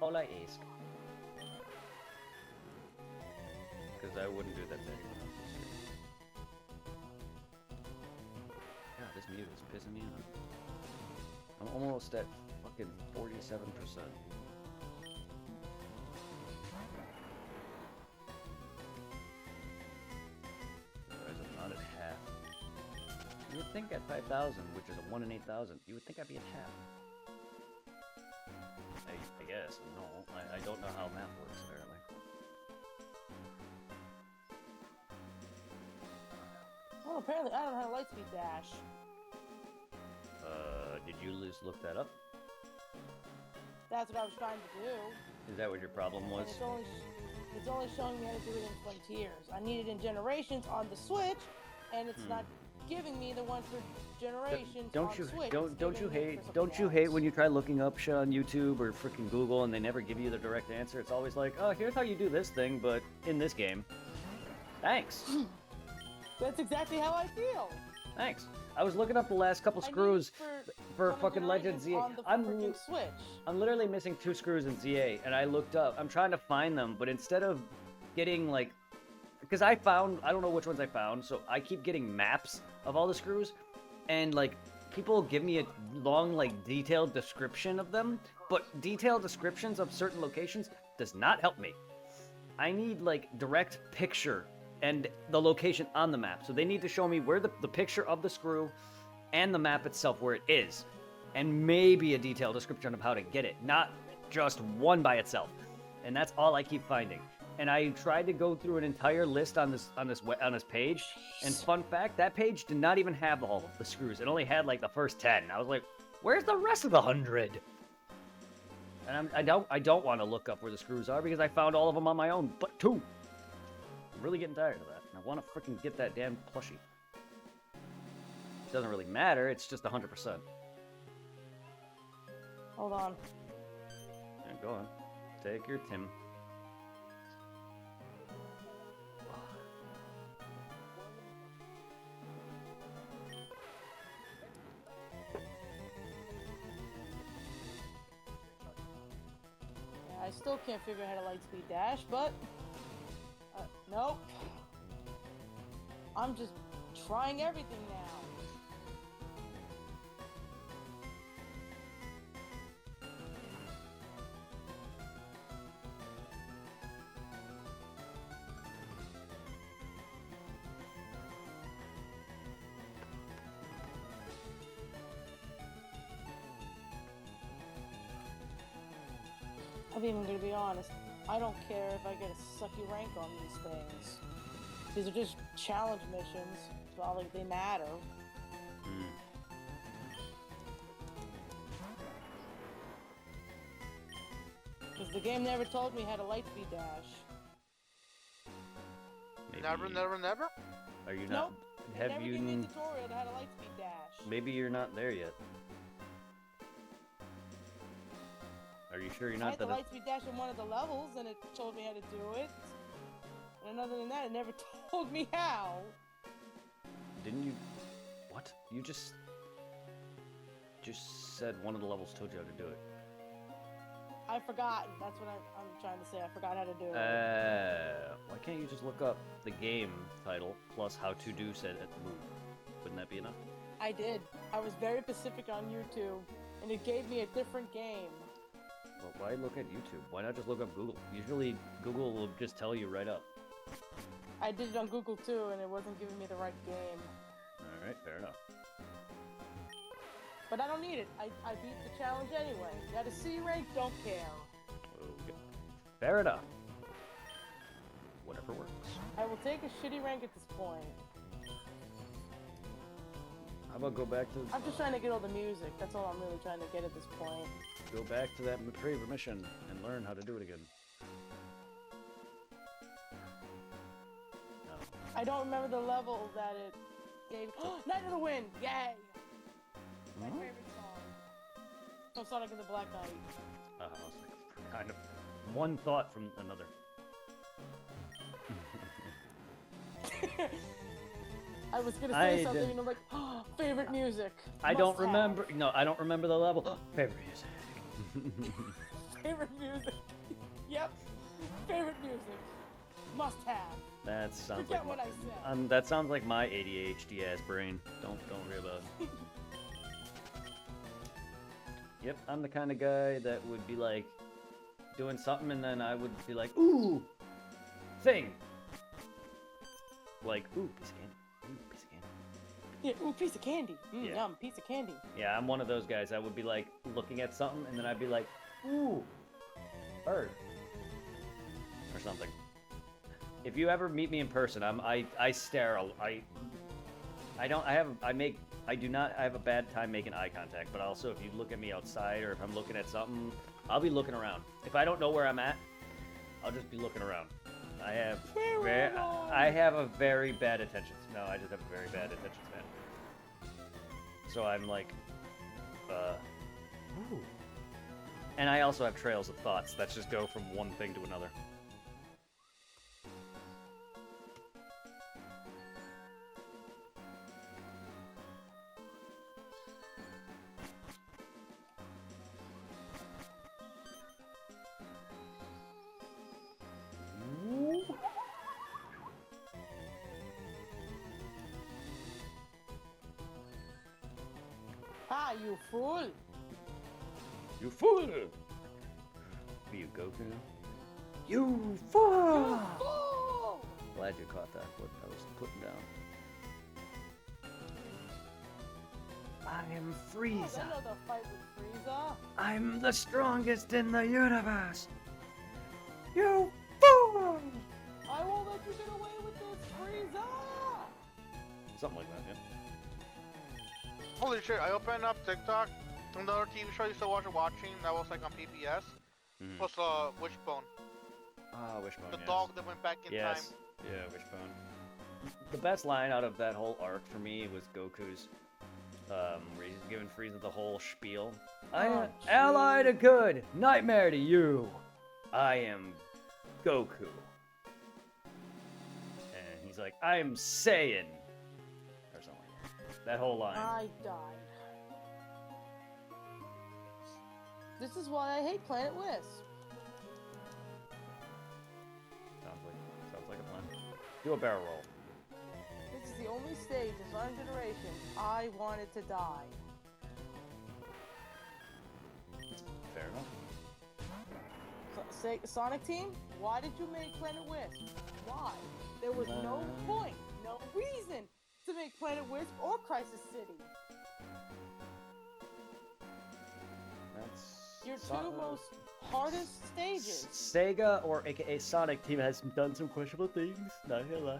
all I ask. Because I wouldn't do that to anyone else. God, this music is pissing me off. I'm almost at fucking 47%. I'm not at half. You would think at 5,000, which is a 1 in 8,000, you would think I'd be at half. I guess. No, I don't know how math works, apparently. Well, apparently I don't know how to lightspeed dash. Did you look that up? That's what I was trying to do. Is that what your problem was? And it's only showing me how to do it in Frontiers. I need it in Generations on the Switch, and it's not giving me the one for Generations on Switch. Don't you hate when you try looking up shit on YouTube or freaking Google and they never give you the direct answer? It's always like, oh, here's how you do this thing, but in this game. Thanks. That's exactly how I feel. Thanks. I was looking up the last couple screws for fucking Legend ZA. I'm Switch. I'm literally missing 2 screws in ZA, and I looked up. I'm trying to find them, but instead of getting like, because I don't know which ones I found, so I keep getting maps of all the screws, and like people give me a long like detailed description of them, but detailed descriptions of certain locations does not help me. I need like direct picture and the location on the map. So they need to show me where the picture of the screw and the map itself where it is. And maybe a detailed description of how to get it, not just one by itself. And that's all I keep finding. And I tried to go through an entire list on this page. And fun fact, that page did not even have all of the screws. It only had like the first 10. I was like, where's the rest of the 100? And I don't want to look up where the screws are because I found all of them on my own, but 2. I'm really getting tired of that. I want to freaking get that damn plushie. It doesn't really matter, it's just 100%. Hold on. Yeah, go on. Take your Tim. Yeah, I still can't figure out how to lightspeed dash, but nope. I'm just trying everything now. I'm even gonna be honest. I don't care if I get a sucky rank on these things. These are just challenge missions. It's not like they matter. Because the game never told me how to lightspeed dash. Maybe... Never? Are you not? Nope. Have never you? Gave me a tutorial to how to lightspeed dash. Maybe you're not there yet. Are you sure you're not? I had to lightspeed dash in one of the levels, and it told me how to do it. And other than that, it never told me how. Didn't you? What? You just said one of the levels told you how to do it. I've forgotten. That's what I'm trying to say. I forgot how to do it. Why can't you just look up the game title plus how to do said move? Wouldn't that be enough? I did. I was very specific on YouTube, and it gave me a different game. Well, why look at YouTube? Why not just look up Google? Usually Google will just tell you right up. I did it on Google too, and it wasn't giving me the right game. Alright, fair enough. But I don't need it. I beat the challenge anyway. Got a C rank, don't care. Okay. Fair enough. Whatever works. I will take a shitty rank at this point. How about go back to... I'm just trying to get all the music. That's all I'm really trying to get at this point. Go back to that favorite mission and learn how to do it again. No. I don't remember the level that it gave. Night of the Wind! Yay! My favorite song. From Sonic and the Black Knight. I was like, kind of one thought from another. I was gonna say something and I'm like, favorite music. I don't remember. No, I don't remember the level. Favorite music. Favorite music. Yep. Favorite music. Must have. That sounds Forget like what I said. that sounds like my ADHD ass brain. Don't worry about it. Yep, I'm the kind of guy that would be like doing something and then I would be like, ooh, thing. Like, ooh, piece of candy. Ooh, piece of candy. Yeah, ooh, piece of candy. Yeah. Yum, piece of candy. Yeah, I'm one of those guys. I would be like looking at something and then I'd be like, ooh, bird. Or something. If you ever meet me in person, I stare. I do not have a bad time making eye contact, but also if you look at me outside or if I'm looking at something, I'll be looking around. If I don't know where I'm at, I'll just be looking around. I have a very bad attention. No, I just have a very bad attention span. So I'm like, ooh. And I also have trails of thoughts that just go from one thing to another. Ah, you fool! You fool! Are you Goku? You fool! Fool! Glad you caught that. What I was putting down. I am Oh, Frieza. I know the fight with Frieza. I'm the strongest in the universe. You fool! I won't let you get away with this, Frieza! Something like that, yeah. Holy shit, I opened up TikTok, another TV show I used to watching, that was like on PBS, was Wishbone, Wishbone. the yes. dog that went back in Yes. time. Yeah, Wishbone. The best line out of that whole arc for me was Goku's, where he's giving Frieza the whole spiel. I am Oh, ally to jeez. good, nightmare to you. I am Goku. And he's like, I am Saiyan. Or something like that. That whole line. I died. This is why I hate Planet Wisp. Sounds like a plan. Do a barrel roll. This is the only stage in Sonic Generation I wanted to die. Fair enough. Sonic Team, why did you make Planet Wisp? Why? There was no point, no reason to make Planet Wisp or Crisis City. That's Your two most hardest stages. Sega, or aka Sonic Team, has done some questionable things. Not gonna lie.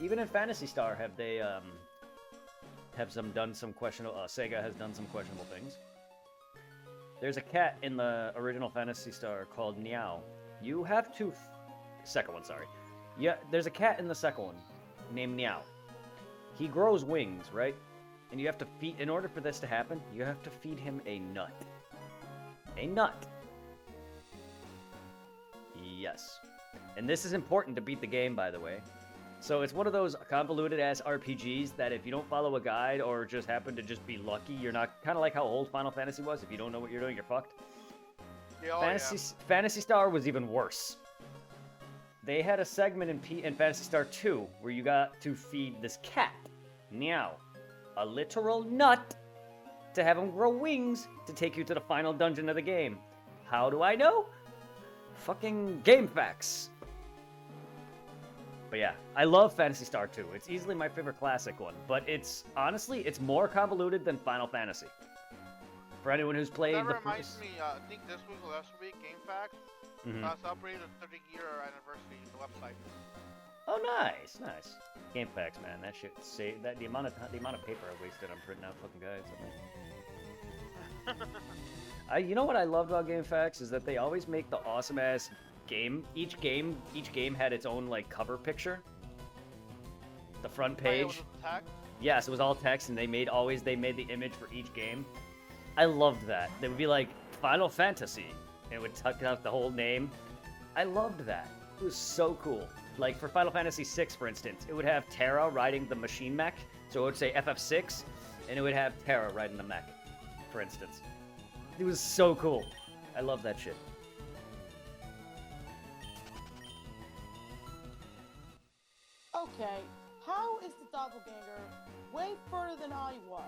Even in Phantasy Star, have they done some questionable? Sega has done some questionable things. There's a cat in the original Phantasy Star called Niao. You have to, second one, sorry. Yeah, there's a cat in the second one named Niao. He grows wings, right? And you have to feed, in order for this to happen, you have to feed him a nut. A nut. Yes. And this is important to beat the game, by the way. So it's one of those convoluted ass RPGs that if you don't follow a guide or just happen to just be lucky, you're not, kind of like how old Final Fantasy was. If you don't know what you're doing, you're fucked. Yeah, Phantasy Star was even worse. They had a segment in Phantasy Star 2 where you got to feed this cat, Meow, a literal nut to have him grow wings to take you to the final dungeon of the game. How do I know? Fucking game facts. But yeah, I love Phantasy Star 2. It's easily my favorite classic one, but it's honestly, it's more convoluted than Final Fantasy. For anyone who's played That the reminds me, I think this week or last week, GameFAQs celebrated the 30-year anniversary of the website. Oh, nice, nice. Game facts, man. That shit saved that the amount of paper I wasted on printing out fucking guides. You know what I loved about Game Facts is that they always make the awesome ass game. Each game had its own like cover picture. The front Oh, yeah, page. was it the tag? Yes, it was all text, and they made the image for each game. I loved that. They would be like Final Fantasy, and it would tuck out the whole name. I loved that. It was so cool. Like for Final Fantasy VI, for instance, it would have Terra riding the machine mech, so it would say FF6, and it would have Terra riding the mech, for instance. It was so cool. I love that shit. Okay, how is the doppelganger way further than I was?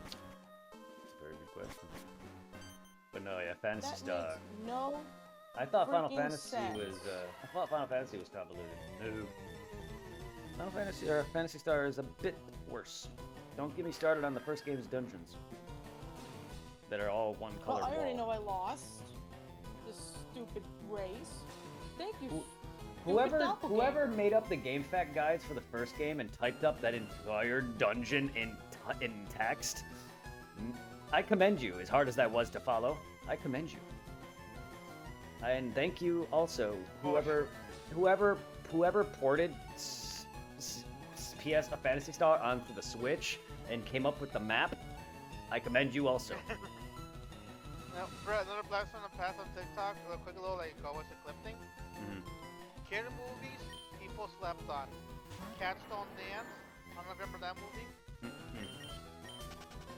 That's a very good question. But no, yeah, Fantasy That Star. makes no. I thought Final freaking Fantasy sense. was. I thought Final Fantasy was convoluted. No. Final Fantasy or Fantasy Star is a bit worse. Don't get me started on the first game's dungeons. That are all one color. Well, I already wall. know I lost. This stupid race. Thank you. stupid Whoever doppelganger. made up the game fact guides for the first game and typed up that entire dungeon in text, I commend you. As hard as that was to follow, I commend you. And thank you also whoever ported PS a Phantasy Star onto the Switch and came up with the map. I commend you also. Now, Brett, another blast on the past on TikTok. A quick little like what's the clip thing? Mhm. Kid movies people slept on. Cats Don't Dance. I don't remember that movie.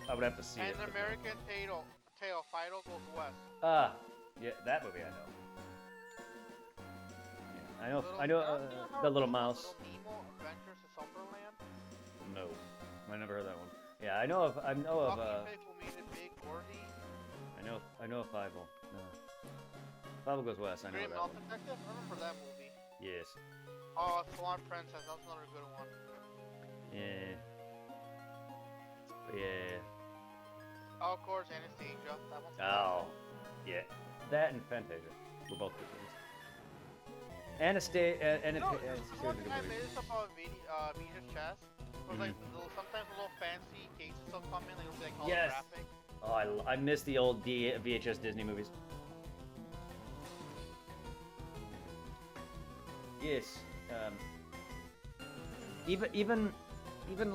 I would have to see And it. but no. American Tail. Fido Goes West. Ah, yeah, that movie I know. Yeah, I know the little mouse. Little Nemo Adventures to Slumberland. No, I never heard that one. Yeah, I know of Lucky Pig Who Made It Big Gordy. I know of Fievel. No. Fievel Goes West. I know Green that Mountain one. Detective. I remember that movie. Yes. Oh, Swan Princess. That's another good one. Yeah. Yeah. Oh, of course, Anastasia. That one's Oh. Yeah. That and Fantasia were both good things. Anastasia and You know, Anastasia. the one thing I missed about Vita's chest was like sometimes a little fancy cases will come in, like it'll be like Yes. holographic. Oh, I miss the old VHS Disney movies. Yes. Even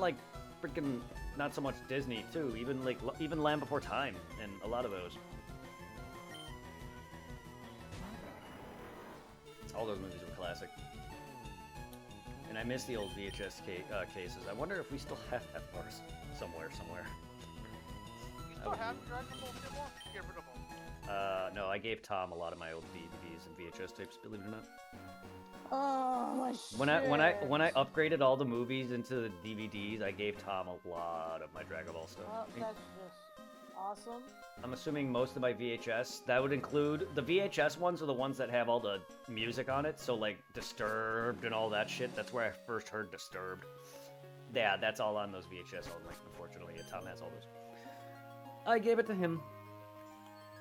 like freaking not so much Disney too. Even Land Before Time and a lot of those. All those movies were classic. And I miss the old VHS cases. I wonder if we still have F-bars somewhere. You still have Dragon Ball Z more? Get rid of them. No, I gave Tom a lot of my old DVDs and VHS tapes, believe it or not. Oh my shit. When I upgraded all the movies into the DVDs, I gave Tom a lot of my Dragon Ball stuff. Oh, that's just awesome. I'm assuming most of my VHS, that would include the VHS ones are the ones that have all the music on it, so like Disturbed and all that shit. That's where I first heard Disturbed. Yeah, that's all on those VHS only. Unfortunately, Tom has all those. I gave it to him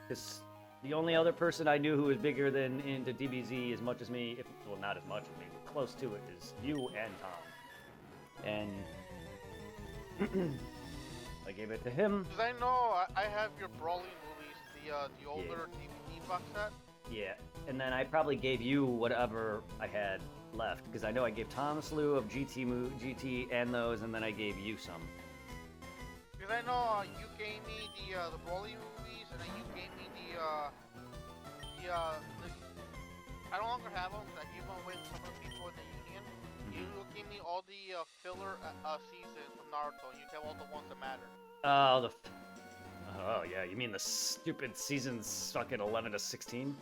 because the only other person I knew who was bigger than into DBZ as much as me, well, not as much as me, but close to it, is you and Tom. And I gave it to him. Cause I know I have your Broly movies, the older DVD box set. Yeah, and then I probably gave you whatever I had left because I know I gave Tom a slew of GT and those, and then I gave you some. Cause I know you gave me the Broly movies, and then you gave me I no longer have them because I gave them away to some of the people in the union. You gave me all the filler seasons from Naruto. You have all the ones that matter. Oh, oh yeah, you mean the stupid seasons fucking 11 to 16?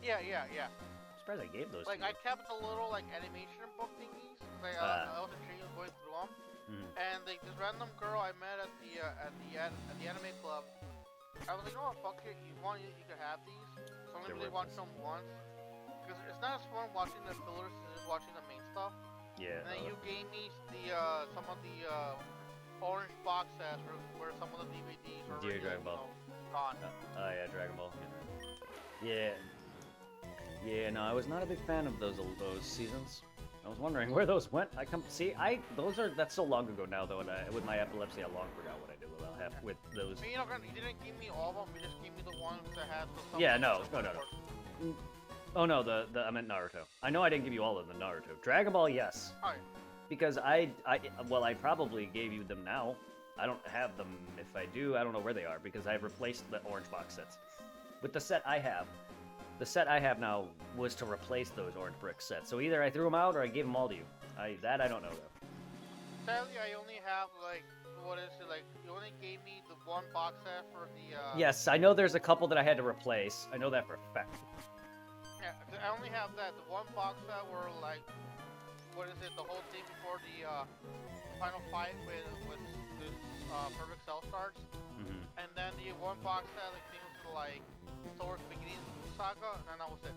Yeah. I'm surprised I gave those. Like to I you. kept the little like animation book thingies. Like I was intrigued going through them. And like this random girl I met at the anime club, I was like, you know what, fuck it, you can have these. So I'm gonna watch them once, because it's not as fun watching the fillers as watching the main stuff. Yeah. And then you gave me some of the orange box sets where some of the DVDs were Dear already, Dragon Ball. Gone. Oh yeah, Dragon Ball. Yeah. Yeah, no, I was not a big fan of those seasons. I was wondering where those went. That's so long ago now though, and with my epilepsy, I long forgot what I did with those. But you didn't give me all of them. You just gave me the ones that had the. Yeah, no. Oh no, I meant Naruto. I know I didn't give you all of the Naruto. Dragon Ball, yes. Alright. Because I probably gave you them now. I don't have them. If I do, I don't know where they are because I've replaced the orange box sets with the set I have. The set I have now was to replace those orange brick sets. So either I threw them out or I gave them all to you. I don't know though. Sadly, I only have like what is it, like, you only gave me the one box set for the, Yes, I know there's a couple that I had to replace. I know that for a fact. Yeah, I only have that, the one box set where, like, what is it, the whole thing before the, final fight with this, Perfect Cell starts. Mm-hmm. And then the one box set, like, things to, like, towards the beginning of the saga, and that was it.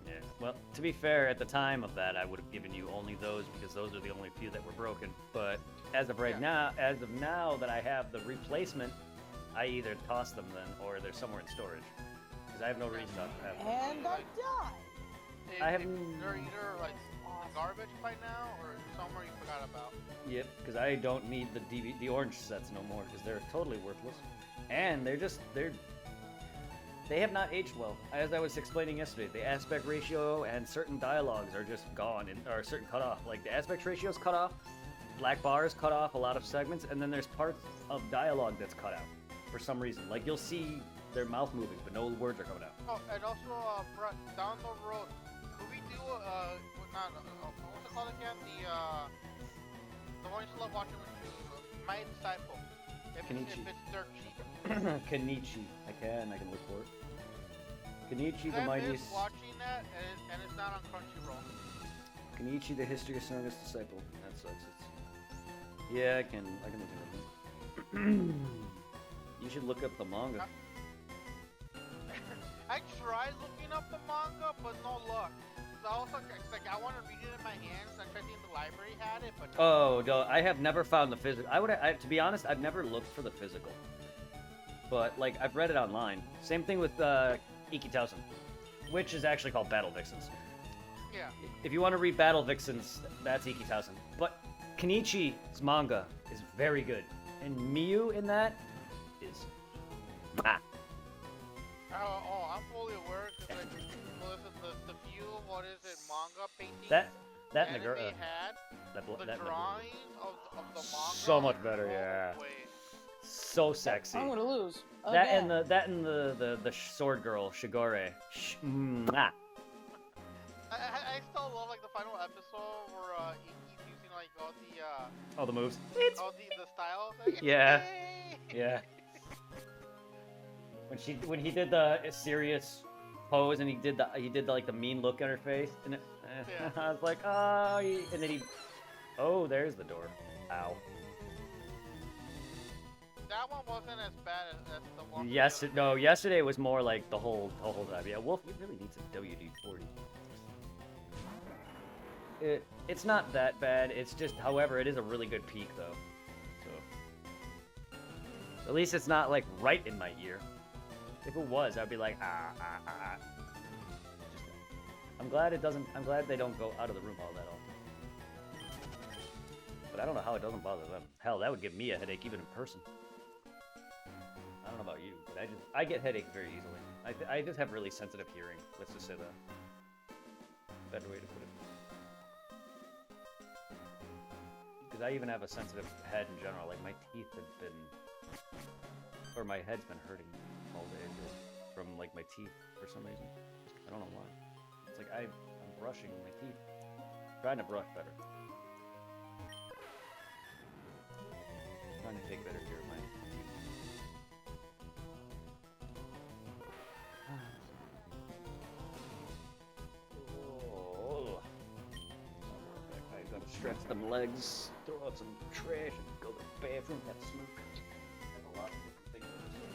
Yeah. Well, to be fair, at the time of that, I would have given you only those because those are the only few that were broken. But as of now, that I have the replacement, I either toss them then, or they're somewhere in storage. Because I have no reason not to have them. And I died. I have- They're either, like, Awesome. garbage by now, or somewhere you forgot about. Yep, because I don't need the orange sets no more because they're totally worthless, and they have not aged well. As I was explaining yesterday, the aspect ratio and certain dialogues are just gone, or certain cut off. Like the aspect ratio is cut off, black bars cut off a lot of segments, and then there's parts of dialogue that's cut out for some reason. Like you'll see their mouth moving, but no words are coming out. Oh, and also, down the road, could we do, what's it called again? The one you still love watching with you, My Disciple. If Kenichi. it's dirt cheap. Kenichi, I can look for it. Kenichi the I mighty. miss watching that, and it's not on Crunchyroll. Kenichi the history of Sona's disciple. That sucks. Yeah, I can look it up. You should look up the manga. I tried looking up the manga, but no luck. So I was like, I want to read it in my hands. I tried to think the library had it, but no. Oh, no, I have never found the physical. To be honest, I've never looked for the physical. But, like, I've read it online. Same thing with Ikitausen, which is actually called Battle Vixens. Yeah. If you want to read Battle Vixens, that's Ikitausen. But Kenichi's manga is very good. And Miyu in that is... I'm fully aware because the few, what is it, manga paintings That anime Nagura... had, That, the that drawing of the manga. So much better, oh, yeah. wait. So sexy. I'm gonna lose. That Again. and the sword girl Shigure. Mwah. I still love like the final episode where Iki's using like all All the moves. the styles. Like, Yeah. "Yay!" Yeah. When he did the serious pose and he did like the mean look on her face and Yeah. I was like, and then there's the door. Ow. That one wasn't as bad as the one. Yesterday was more like the whole time. Yeah, Wolf, you really need some WD-40. It's not that bad. It's just, however, it is a really good peak though. So at least it's not like right in my ear. If it was, I'd be like Just, I'm glad it doesn't. I'm glad they don't go out of the room all that often. But I don't know how it doesn't bother them. Hell, that would give me a headache even in person. I don't know about you, but I get headaches very easily. I just have really sensitive hearing. Let's just say that. Better way to put it. Because I even have a sensitive head in general. Like my teeth have been, or my head's been hurting all day from like my teeth for some reason. I don't know why. It's like I'm brushing my teeth, trying to brush better, trying to take better care of my teeth. Oh. I gotta stretch them legs, throw out some trash, and go to the bathroom, have a smoke. Have a lot of different things to do.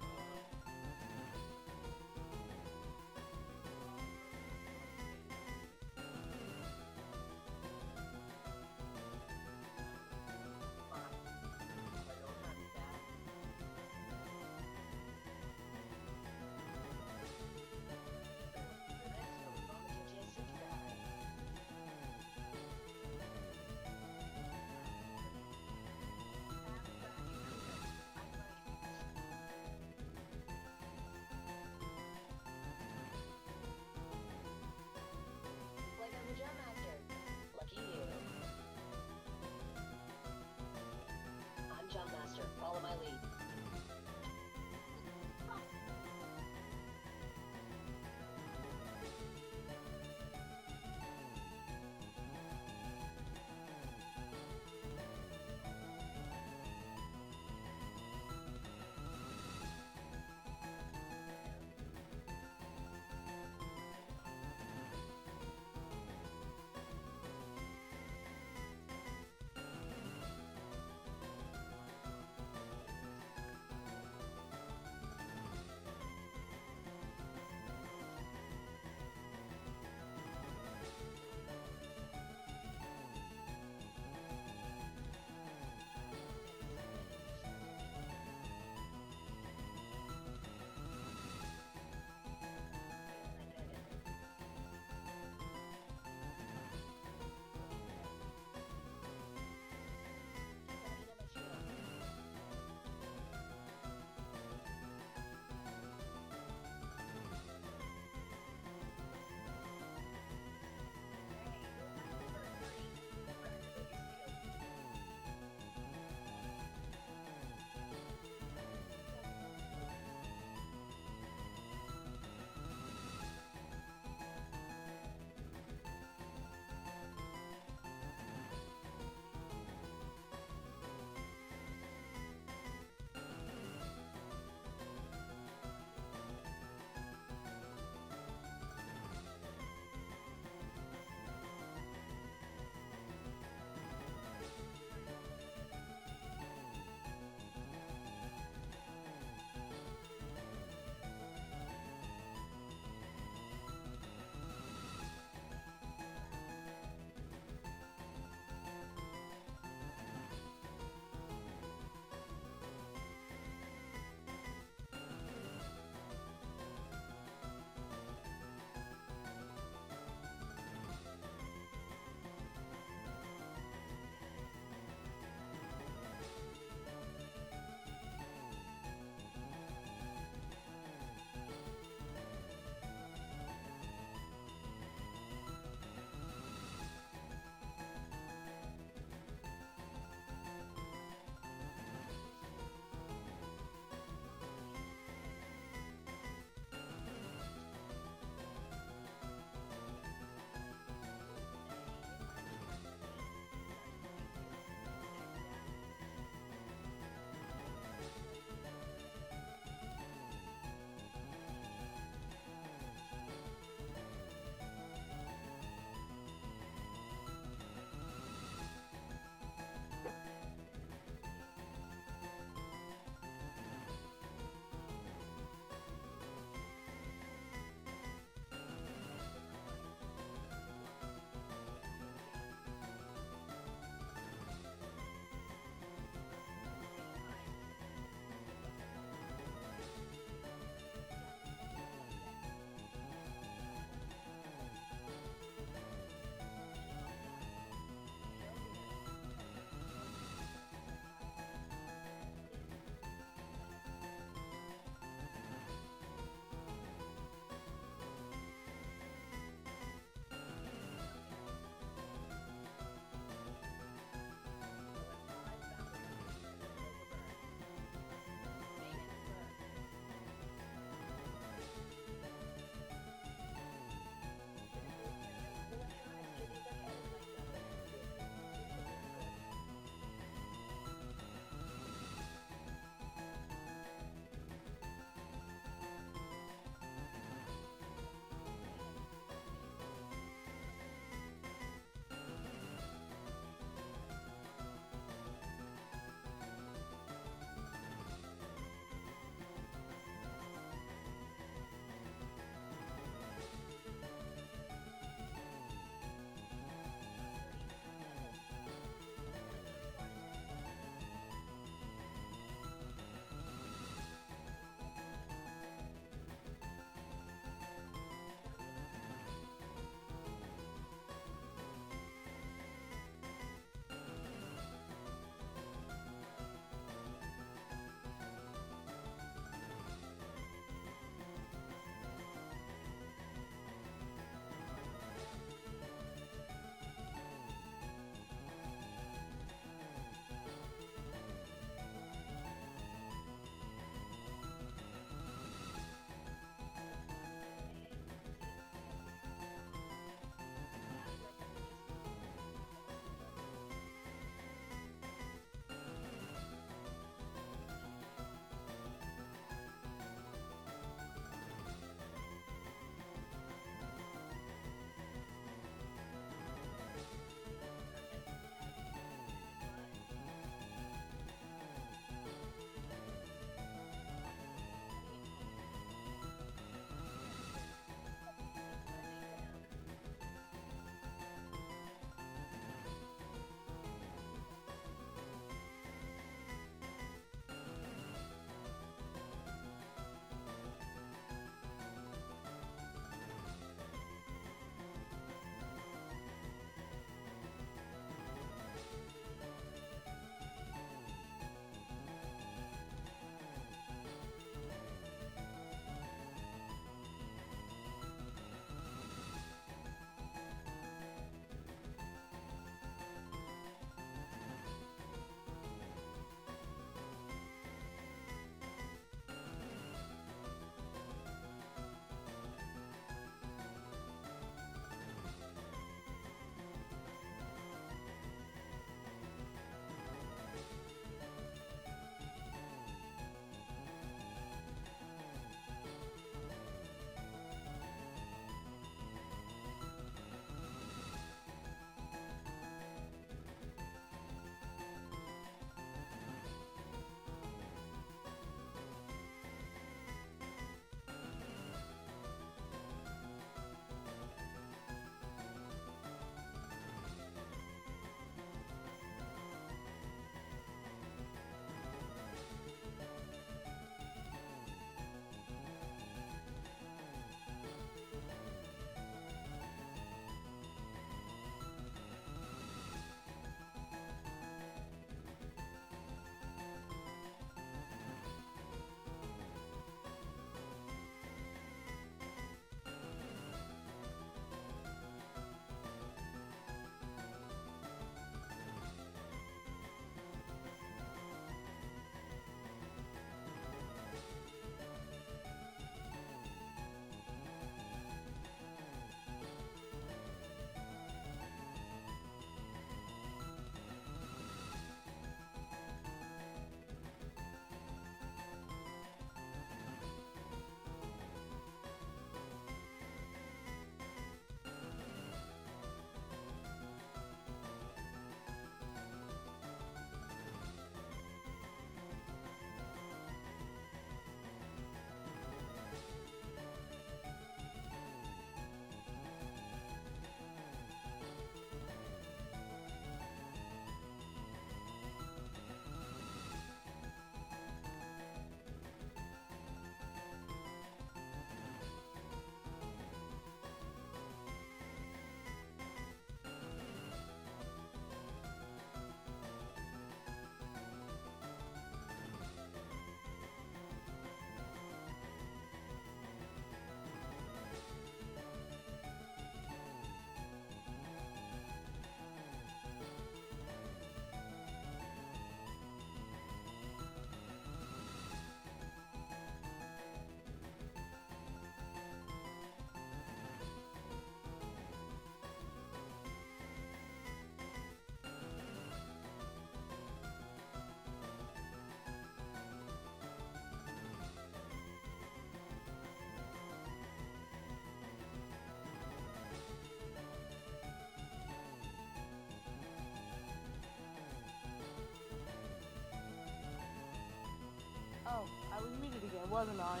It wasn't I.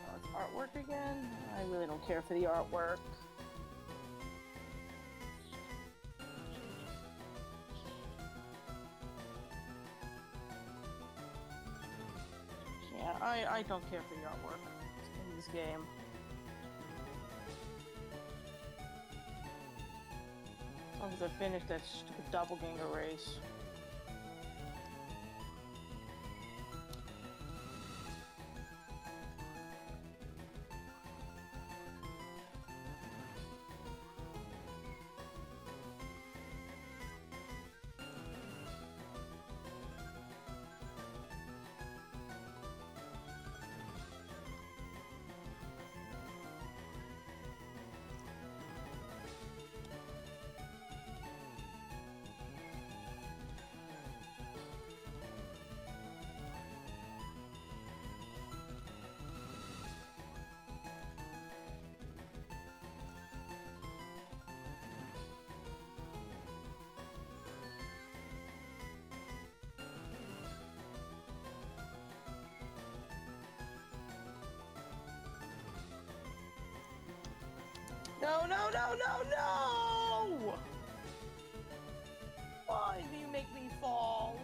Oh, it's artwork again? I really don't care for the artwork. Yeah, I don't care for the artwork in this game. As long as I finish that stupid doppelganger race. No, no, no, no, no! Why do you make me fall?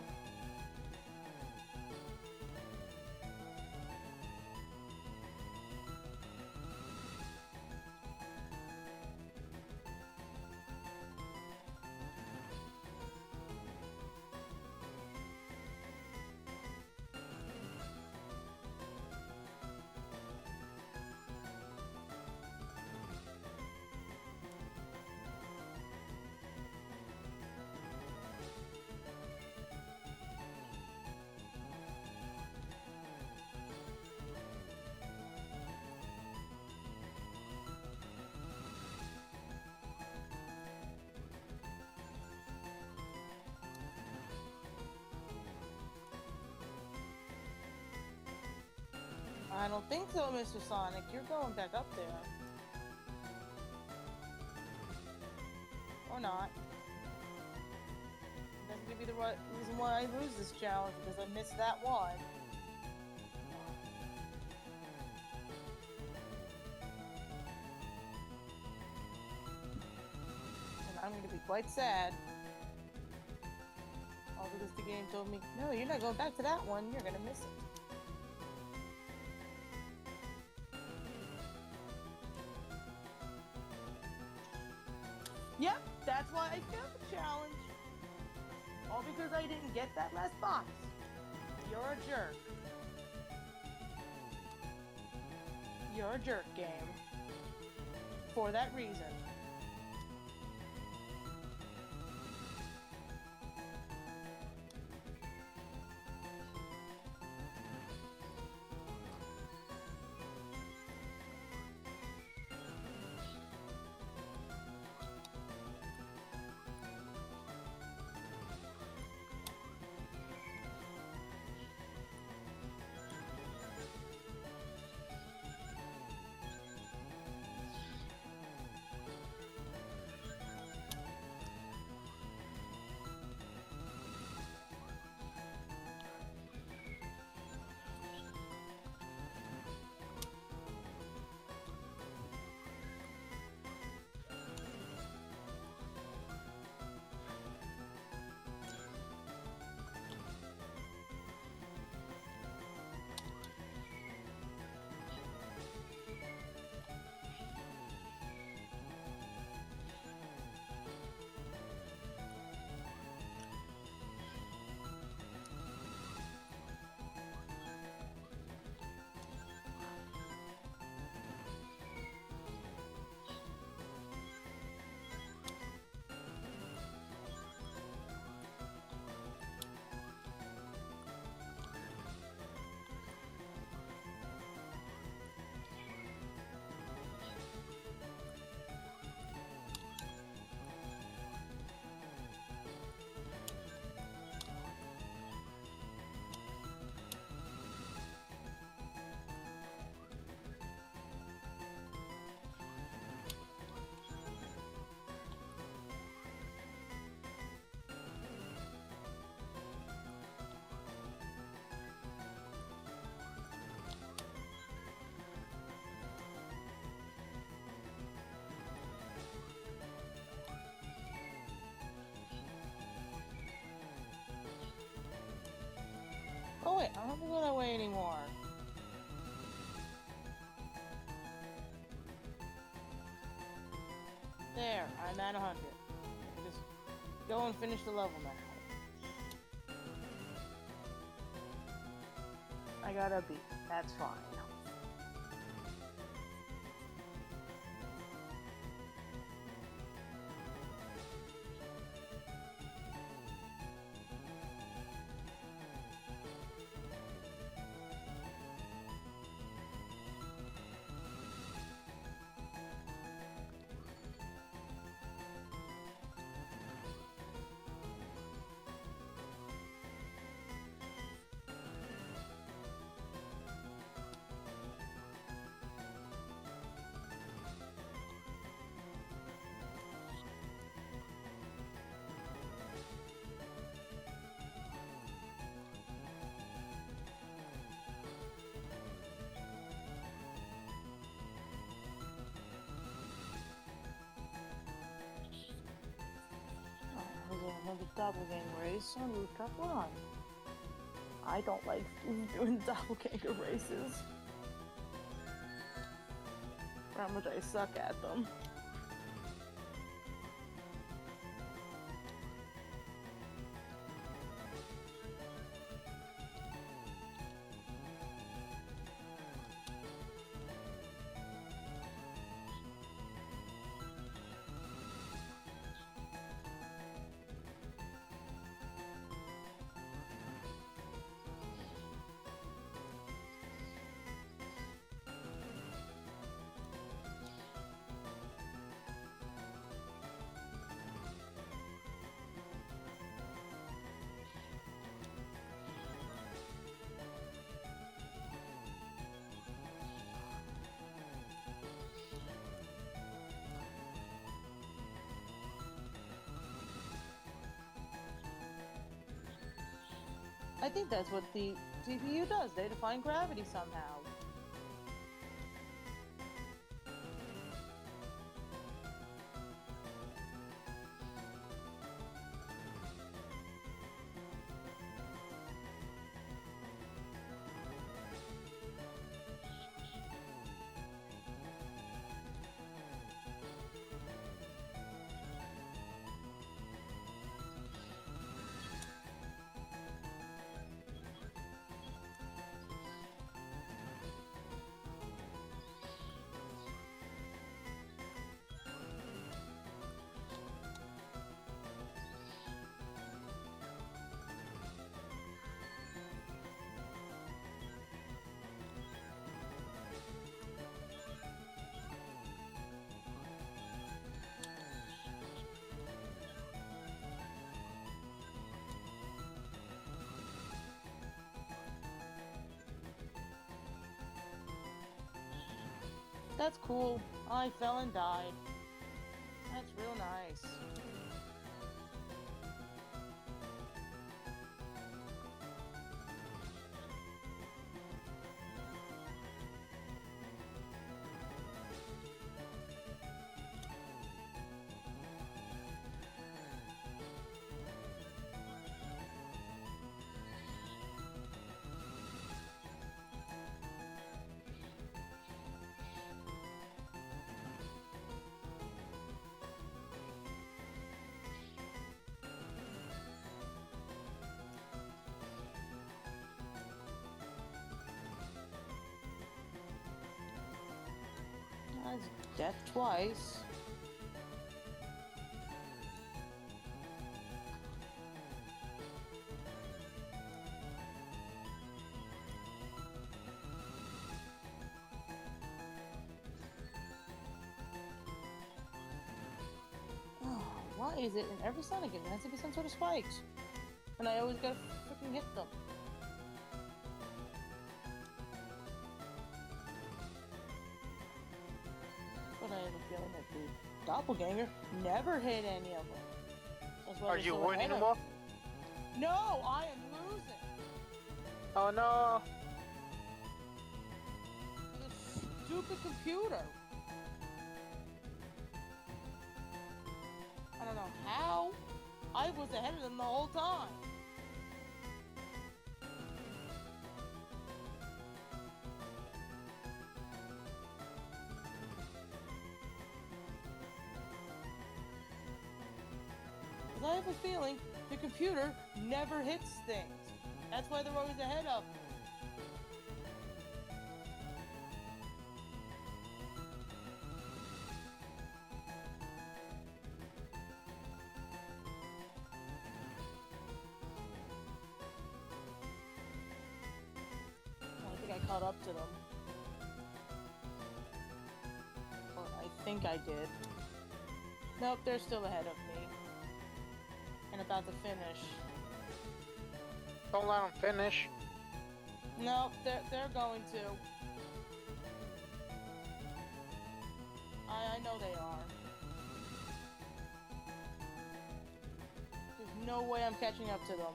I don't think so, Mr. Sonic. You're going back up there. Or not. That's gonna be the right reason why I lose this challenge, because I missed that one. And I'm gonna be quite sad. All because the game told me, no, you're not going back to that one, you're gonna miss it. Yep, that's why I failed the challenge. All because I didn't get that last box. You're a jerk. You're a jerk, game. For that reason. I don't have to go that way anymore. There, I'm at 100. I can just go and finish the level now. I got a B. That's fine. Another doppelganger race on Rooftop Run. I don't like doing doppelganger races. For how much I suck at them. I think that's what the CPU does. They define gravity somehow. That's cool. I fell and died. That's real nice. That's death twice. Oh, why is it in every Sonic game there has to be some sort of spikes? And I always gotta freaking hit them. But I have a feeling that the doppelganger never hit any of them. That's why Are they're you so winning ahead them of all? me. No, I am losing. Oh no! This stupid computer. I don't know how. I was ahead of them the whole time. I have a feeling the computer never hits things. That's why they're always ahead of me. I think I caught up to them. Or I think I did. Nope, they're still ahead of me. And about to finish. Don't let them finish. Nope, they're going to. I know they are. There's no way I'm catching up to them.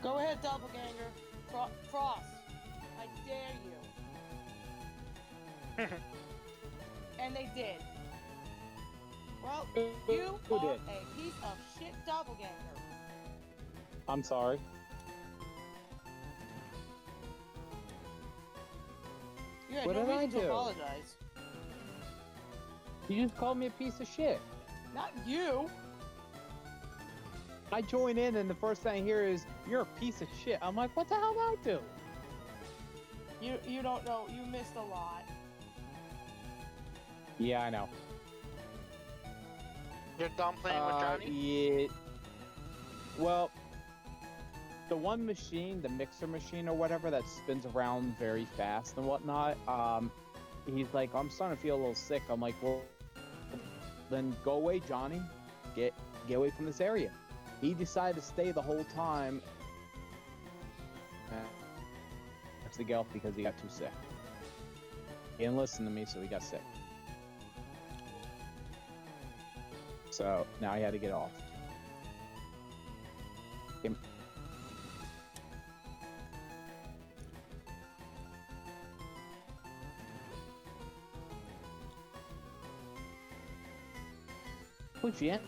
Go ahead, doppelganger. Cross. I dare you. And they did. Well, you Who are did? a piece of shit doppelganger. I'm sorry. You had What no did I reason to do? apologize. You just called me a piece of shit. Not you. I join in and the first thing I hear is, you're a piece of shit. I'm like, what the hell did I do? You don't know. You missed a lot. Yeah, I know. You're done playing with Johnny? Yeah. Well, the one machine, the mixer machine or whatever that spins around very fast and whatnot, he's like, I'm starting to feel a little sick. I'm like, well, then go away, Johnny. Get away from this area. He decided to stay the whole time. Has to get off because he got too sick. He didn't listen to me, so he got sick. So now he had to get off. Him. Who's Jen?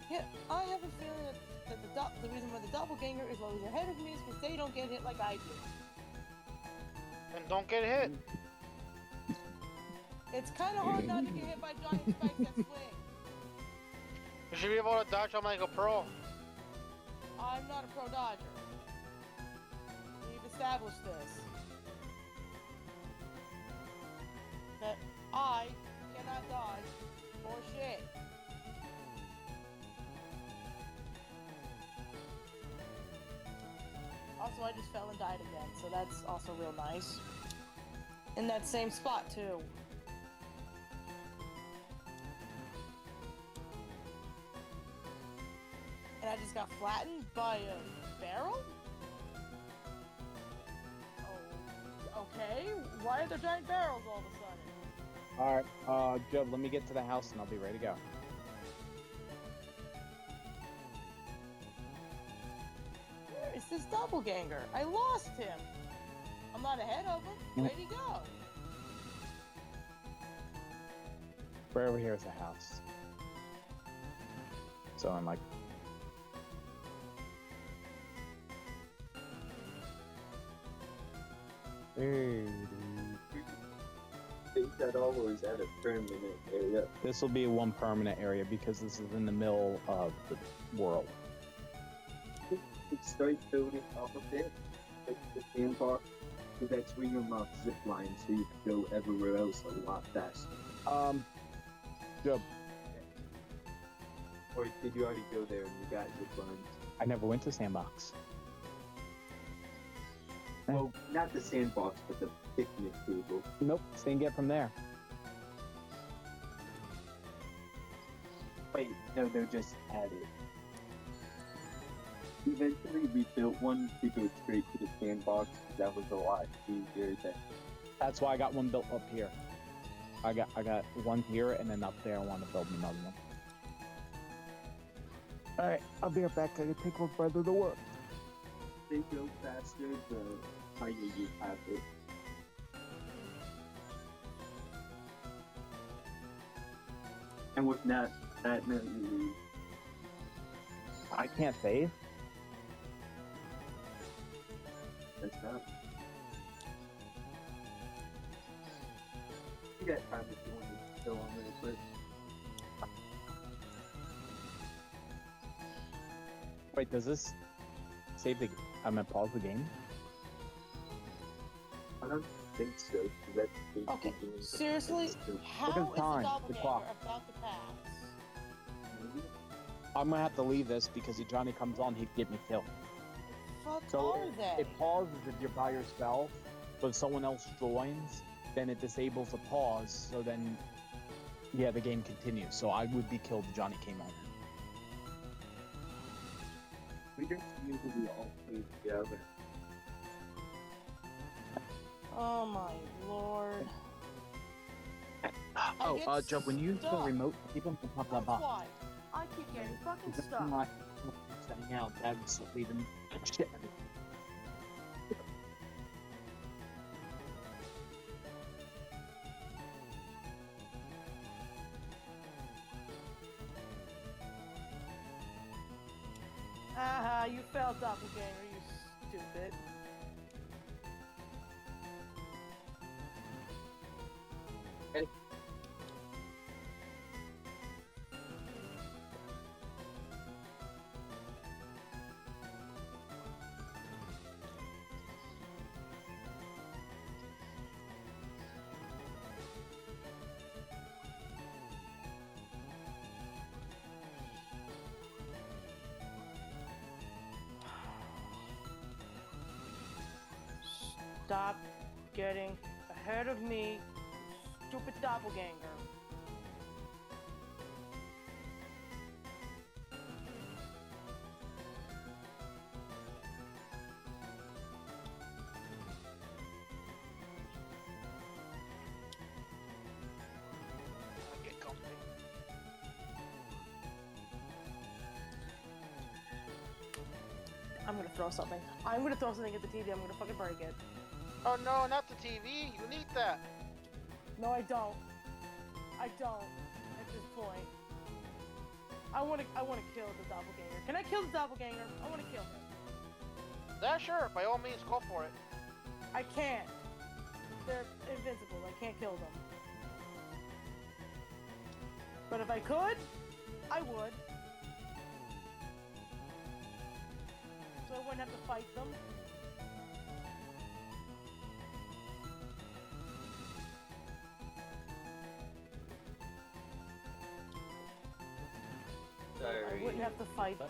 Yeah, I have a feeling that the reason why the doppelganger is always ahead of me is because they don't get hit like I do. And don't get hit. It's kind of hard not to get hit by giant spikes that swing. You should be able to dodge them like a pro. I'm not a pro dodger. We've established this. That I cannot dodge for shit. Also, I just fell and died again, so that's also real nice. In that same spot, too. And I just got flattened by a barrel? Oh, okay. Why are there giant barrels all of a sudden? Alright, Joe, let me get to the house and I'll be ready to go. Where is this doppelganger? I lost him. I'm not ahead of him. Where'd he go? Right over here is the house. So I'm like, Think that always at a permanent area. this will be one permanent area because this is in the middle of the world. Start building off of it, like the sandbox, because that's where you unlock zip lines, so you can go everywhere else a lot faster. Joe, Or did you already go there and you got zip lines? I never went to Sandbox. Well, not the sandbox, but the picnic table. Nope, didn't get from there. Wait, no, they're just added. Eventually, we built one to go straight to the sandbox. That was a lot easier than. That's why I got one built up here. I got one here, and then up there I want to build another one. Alright, I'll be right back. I gotta take my brother to work. They go faster, the higher you have it. And with that you lose. I can't save. That's that. You got time if you want to go on real quick. Wait, does this save the? I'm gonna pause the game. I don't think so. 'Cause that's basically Okay, doing the seriously? still. How at is the the time, the doppelganger clock. about to pass? Maybe? I'm gonna have to leave this because if Johnny comes on, he'd get me killed. Fuck So are they? it pauses if you're by yourself, but if someone else joins, then it disables the pause. So then, yeah, the game continues. So I would be killed if Johnny came on. We just usually all play together. Oh my lord. Oh, get Joe, when you use the stuck. remote, keep them from popping That's up. why. I keep getting fucking Because stuck. I'm not setting out. That's leaving shit. Aha, you fell, doppelganger, you stupid. Stop getting ahead of me, stupid doppelganger. Get comfy. I'm gonna throw something. I'm gonna throw something at the TV. I'm gonna fucking break it. Oh no, not the TV. You need that. No, I don't. I don't. At this point, I wanna kill the doppelganger. Can I kill the doppelganger? I wanna kill him. Yeah, sure. By all means, go for it. I can't. They're invincible. I can't kill them. But if I could, I would. So I wouldn't have to fight them. I wouldn't have to fight them.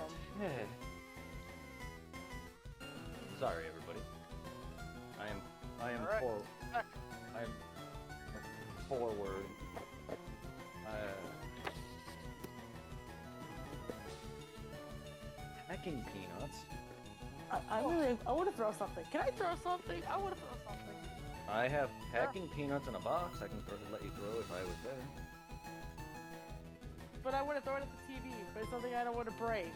Sorry, everybody. I am Alright. Heck, I am forward. Hacking peanuts. I want to throw something. Can I throw something? I want to throw something. I have hacking peanuts in a box. I can let you throw if I was there. But I want to throw it at the TV. But it's something I don't want to break.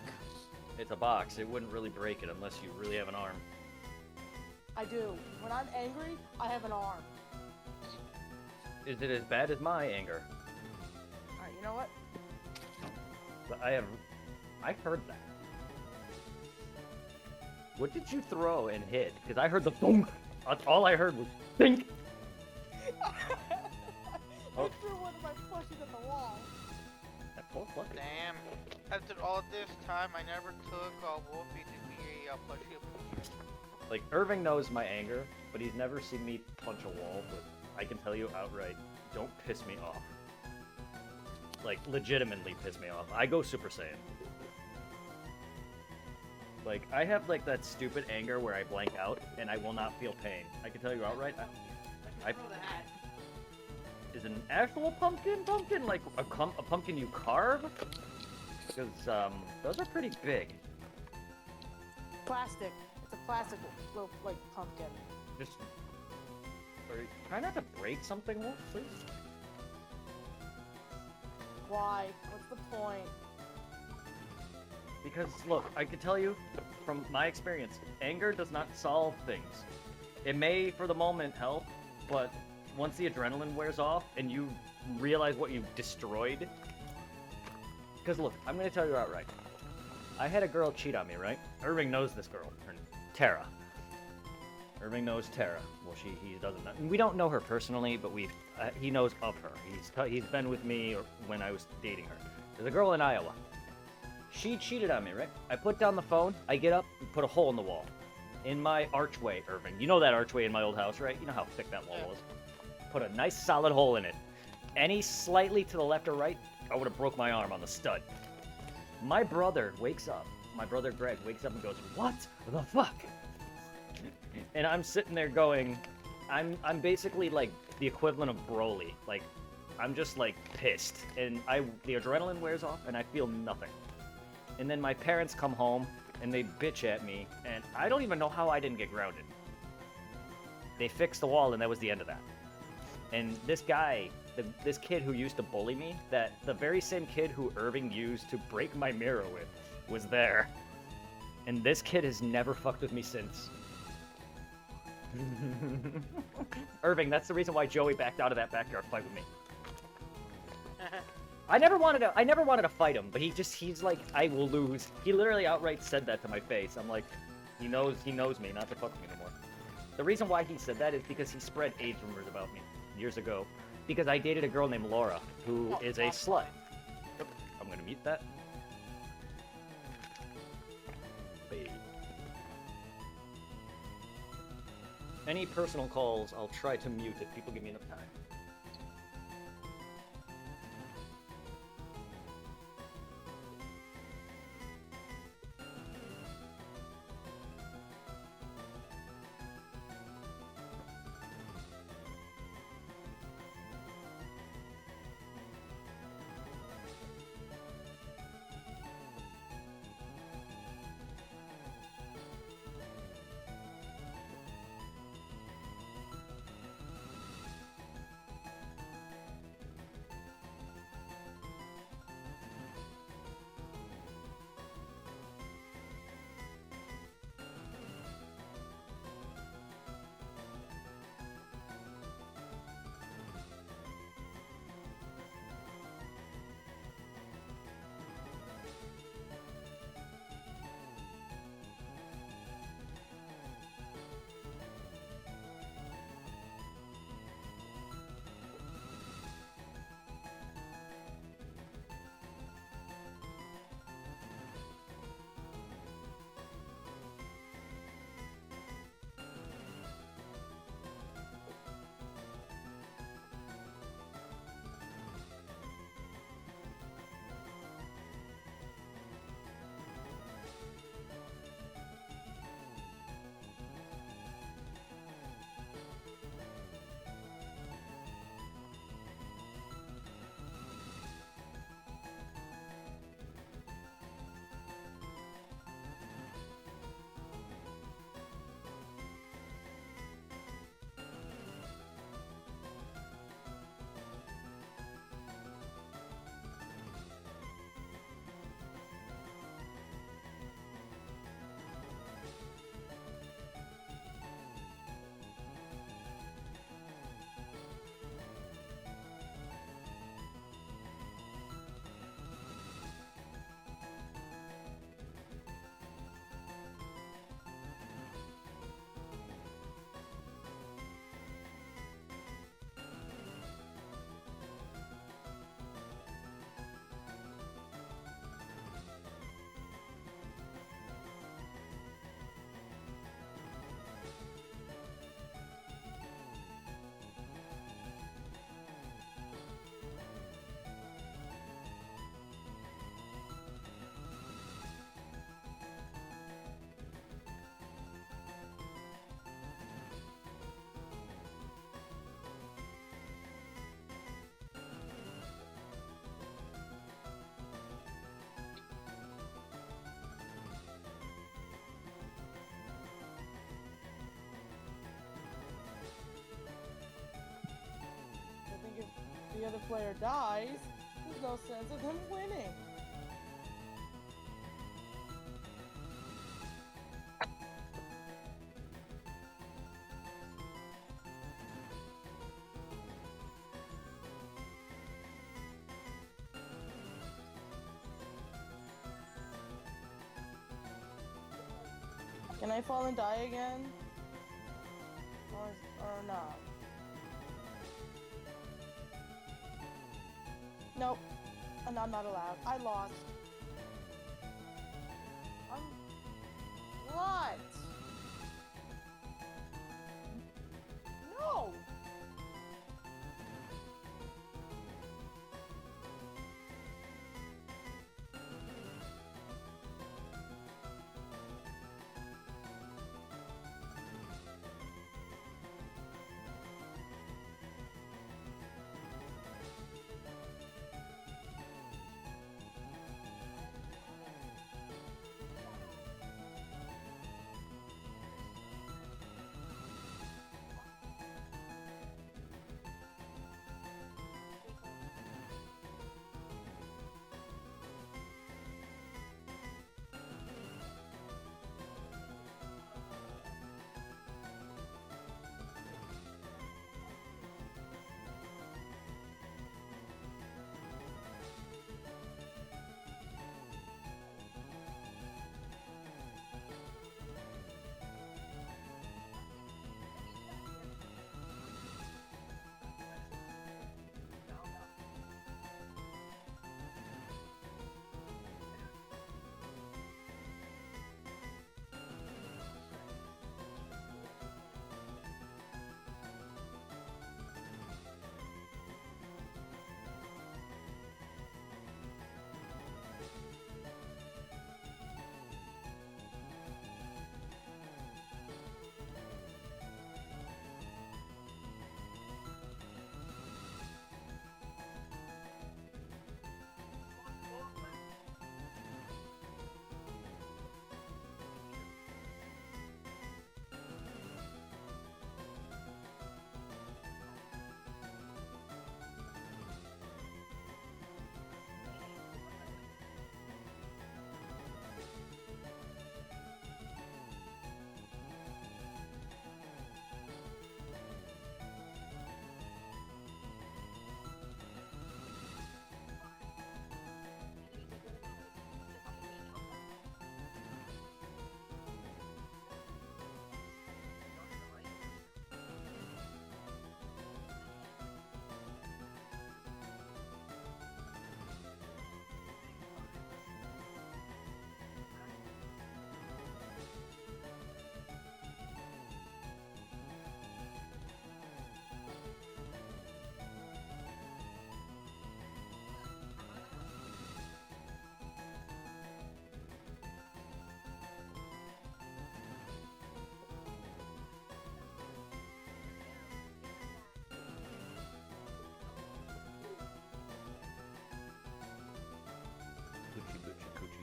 It's a box. It wouldn't really break it unless you really have an arm. I do. When I'm angry, I have an arm. Is it as bad as my anger? Alright, you know what? But I heard that. What did you throw and hit? Because I heard the boom. That's all I heard was think. I Oh. threw one of my plushies at the wall. That poor fucker. damn. After all this time, I never took Wolfie to be a plushie. Like, Irving knows my anger, but he's never seen me punch a wall, but I can tell you outright, don't piss me off. Like, legitimately piss me off. I go Super Saiyan. Like, I have, like, that stupid anger where I blank out, and I will not feel pain. I can tell you outright, I is an actual pumpkin? Like, a pumpkin you carve? Because, those are pretty big. Plastic. It's a plastic little, like, pumpkin. Just... Or, try not to break something, Wolf, please. Why? What's the point? Because, look, I can tell you, from my experience, anger does not solve things. It may, for the moment, help, but once the adrenaline wears off and you realize what you've destroyed... Because, look, I'm going to tell you outright. I had a girl cheat on me, right? Irving knows this girl. Her name, Tara. Irving knows Tara. Well, he doesn't know. We don't know her personally, but he knows of her. He's been with me when I was dating her. There's a girl in Iowa. She cheated on me, right? I put down the phone, I get up, and put a hole in the wall. In my archway, Irving. You know that archway in my old house, right? You know how thick that wall was. Put a nice solid hole in it. Any slightly to the left or right, I would have broke my arm on the stud. My brother wakes up. My brother Greg wakes up and goes, "What the fuck?" And I'm sitting there going, I'm basically like the equivalent of Broly. Like, I'm just like pissed. And the adrenaline wears off and I feel nothing. And then my parents come home and they bitch at me, and I don't even know how I didn't get grounded. They fixed the wall and that was the end of that. And this guy, this kid who used to bully me, the very same kid who Irving used to break my mirror with, was there. And this kid has never fucked with me since. Irving, that's the reason why Joey backed out of that backyard fight with me. I never wanted to fight him, but he's like, I will lose. He literally outright said that to my face. I'm like, he knows me not to fuck with me anymore. The reason why he said that is because he spread AIDS rumors about me years ago, because I dated a girl named Laura, who is a slut. Yep, I'm gonna mute that. Any personal calls, I'll try to mute if people give me enough time. If the other player dies, there's no sense of them winning. Can I fall and die again? Or not? Nope. And I'm not allowed. I lost. What? No!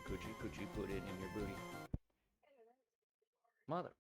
Coochie, coochie, put it in your booty. Mother.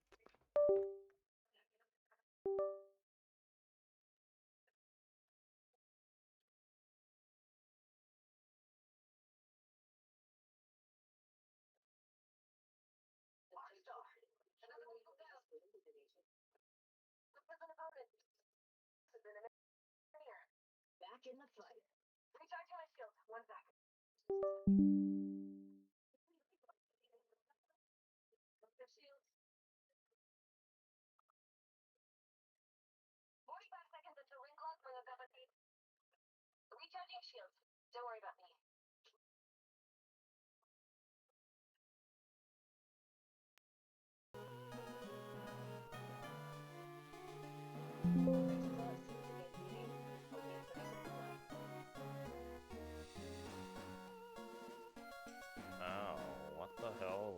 Oh, what the hell?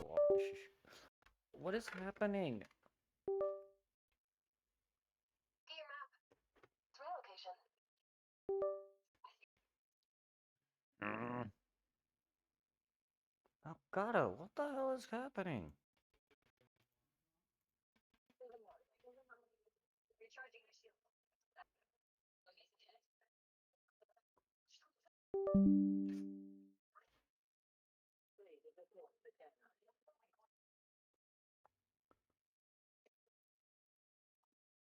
What is happening? Mm. Oh, God, what the hell is happening?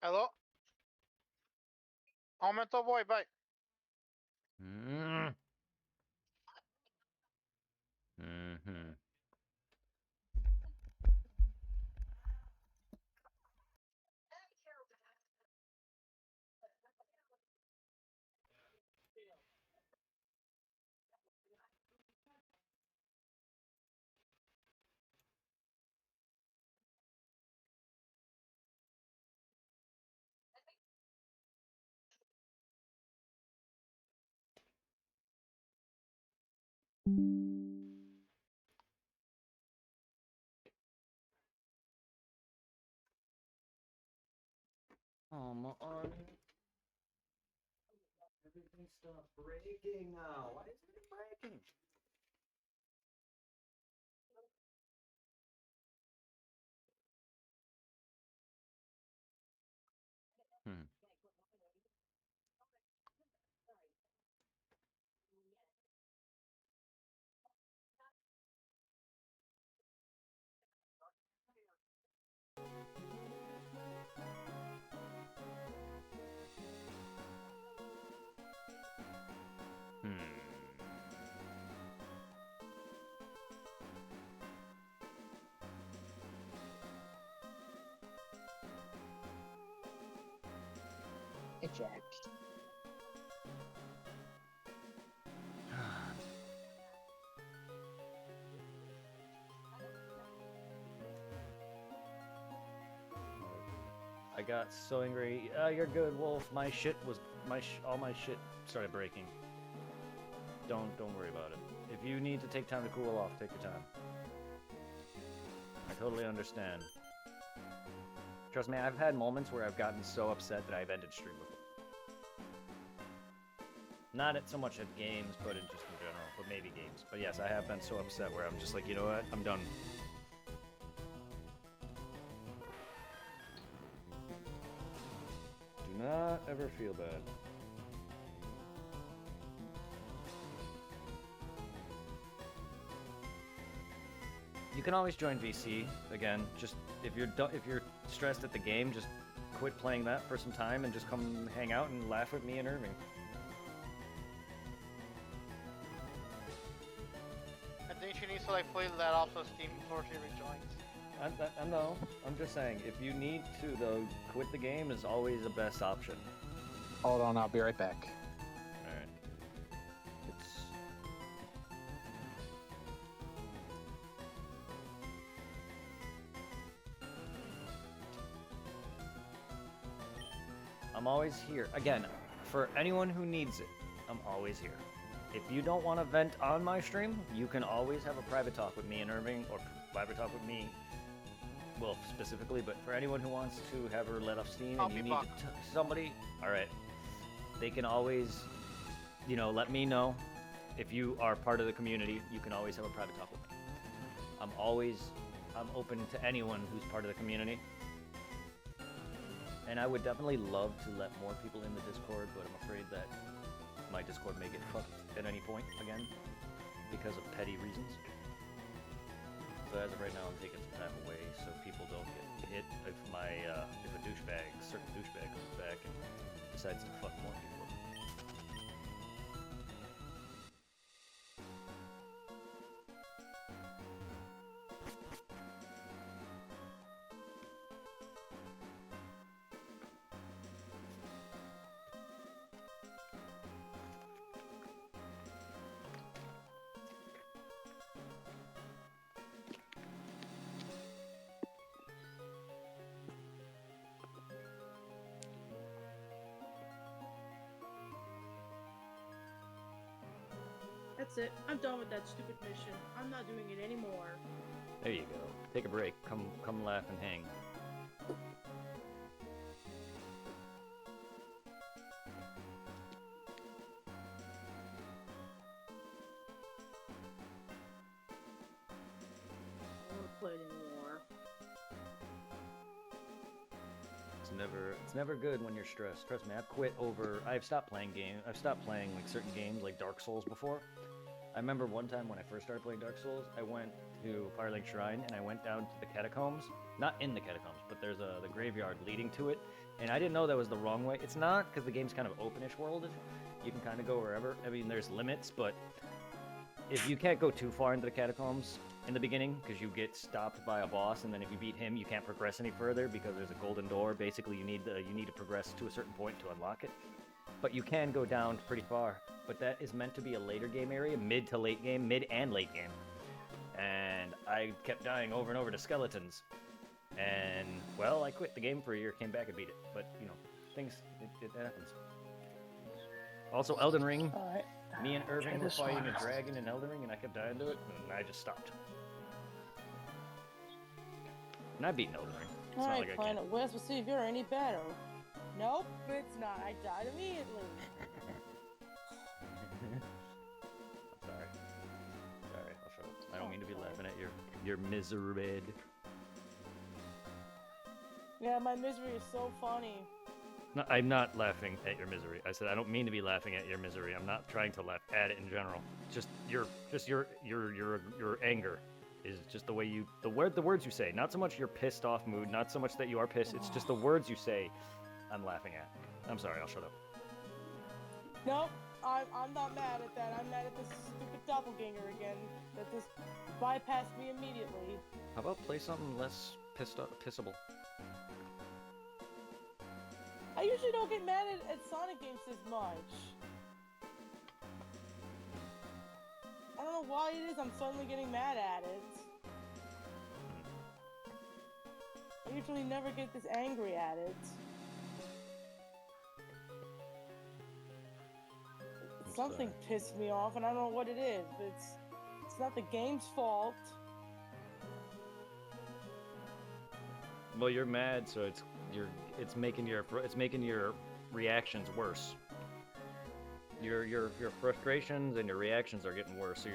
Hello? Aumento boy, bye. Mm. Mm-hmm. Come on. Everything stopped breaking now. Why isn't it breaking? Hmm. Hmm. Eject. I got so angry. You're good, Wolf. My shit was all my shit started breaking. Don't worry about it. If you need to take time to cool off, take your time. I totally understand. Trust me, I've had moments where I've gotten so upset that I've ended stream before. Not at so much at games, but in just in general, but maybe games. But yes, I have been so upset where I'm just like, you know what? I'm done. Do not ever feel bad. You can always join VC again. Just if you're stressed at the game, just quit playing that for some time and just come hang out and laugh with me and Irving. I think she needs to like play that off of Steam before she rejoins. I know. I'm just saying, if you need to though, quit the game is always the best option. Hold on, I'll be right back. All right. It's I'm always here. Again, for anyone who needs it, I'm always here. If you don't want to vent on my stream, you can always have a private talk with me and Irving, or private talk with me, well, specifically, but for anyone who wants to have her let off steam I'll and you be need back. somebody, all right, they can always, you know, let me know. If you are part of the community, you can always have a private talk with me. I'm open to anyone who's part of the community. And I would definitely love to let more people in the Discord, but I'm afraid that my Discord may get fucked at any point again because of petty reasons. So as of right now, I'm taking some time away so people don't get hit if if a certain douchebag comes back and decides to fuck more people. That's it. I'm done with that stupid mission. I'm not doing it anymore. There you go. Take a break. Come laugh and hang. I don't want to play it anymore. It's never good when you're stressed. Trust me, I've stopped playing like certain games like Dark Souls before. I remember one time when I first started playing Dark Souls, I went to Firelink Shrine and I went down to the catacombs. Not in the catacombs, but there's the graveyard leading to it. And I didn't know that was the wrong way. It's not, because the game's kind of openish world. You can kind of go wherever. I mean, there's limits, but if you can't go too far into the catacombs in the beginning, because you get stopped by a boss, and then if you beat him, you can't progress any further because there's a golden door. Basically, you need to progress to a certain point to unlock it. But you can go down pretty far. But that is meant to be a later game area, mid and late game. And I kept dying over and over to skeletons. And, well, I quit the game for a year, came back and beat it. But, you know, it happens. Also, Elden Ring. Alright. Me and Irving were this fighting one. a dragon in Elden Ring, and I kept dying to it, and I just stopped. And I beat Elden Ring. It's not Alright, like I Planet can't. West, we'll see if you're any better. Nope, it's not. I died immediately. I'm sorry. Sorry, I'll shut up. I don't mean to be laughing at your misery. Yeah, my misery is so funny. No, I'm not laughing at your misery. I said I don't mean to be laughing at your misery. I'm not trying to laugh at it in general. Just your anger is just the way you the words you say. Not so much your pissed off mood. Not so much that you are pissed. It's just the words you say. I'm laughing at. I'm sorry. I'll shut up. Nope, I'm not mad at that. I'm mad at this stupid doppelganger again that just bypassed me immediately. How about play something less pissable? I usually don't get mad at Sonic games as much. I don't know why it is I'm suddenly getting mad at it. I usually never get this angry at it. Something pissed me off, and I don't know what it is, but it's not the game's fault. Well, you're mad, so it's making your reactions worse. Your frustrations and your reactions are getting worse. So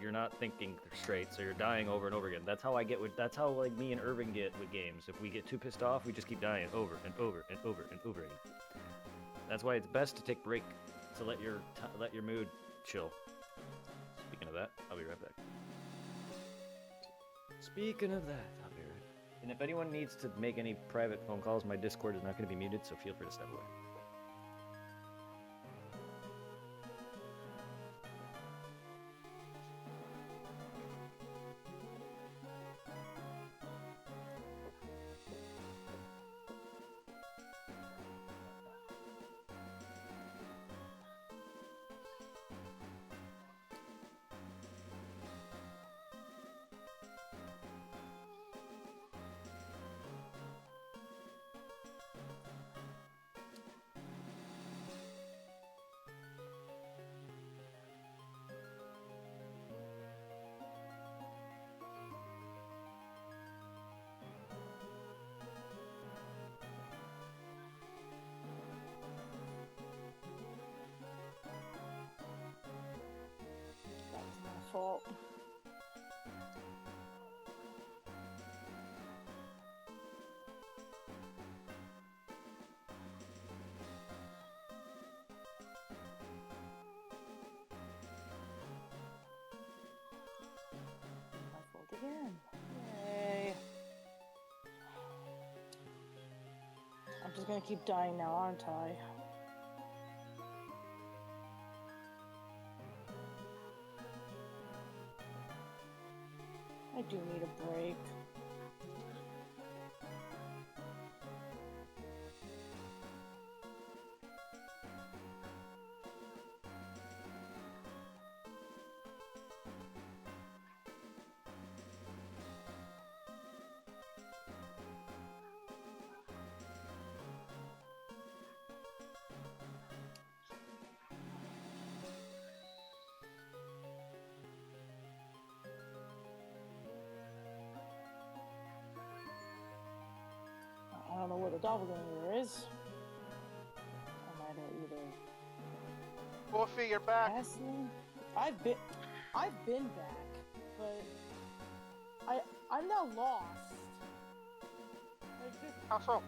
you're not thinking straight. So you're dying over and over again. That's how that's how like me and Irving get with games. If we get too pissed off, we just keep dying over and over and over and over again. That's why it's best to take a break to let your mood chill. Speaking of that, I'll be right back. Speaking of that, I'll be right back. And if anyone needs to make any private phone calls, my Discord is not going to be muted, so feel free to step away. That was my fault. My fault again. Yay. I'm just gonna keep dying now, aren't I? I do need a break. I don't know where the doppelganger is. I might have either Wolfie, you're back. passed him. I've been back, but I'm now lost. Like just How so?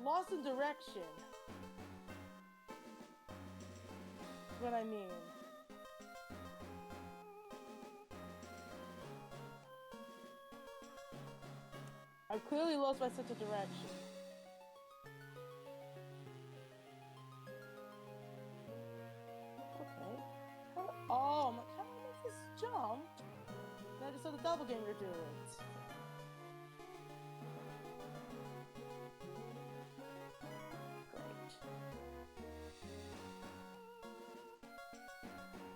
lost in direction. That's what I mean. I've clearly lost my sense of direction. Okay. Oh, I'm like, how do I make this jump? And I just saw the doppelganger do it. Great.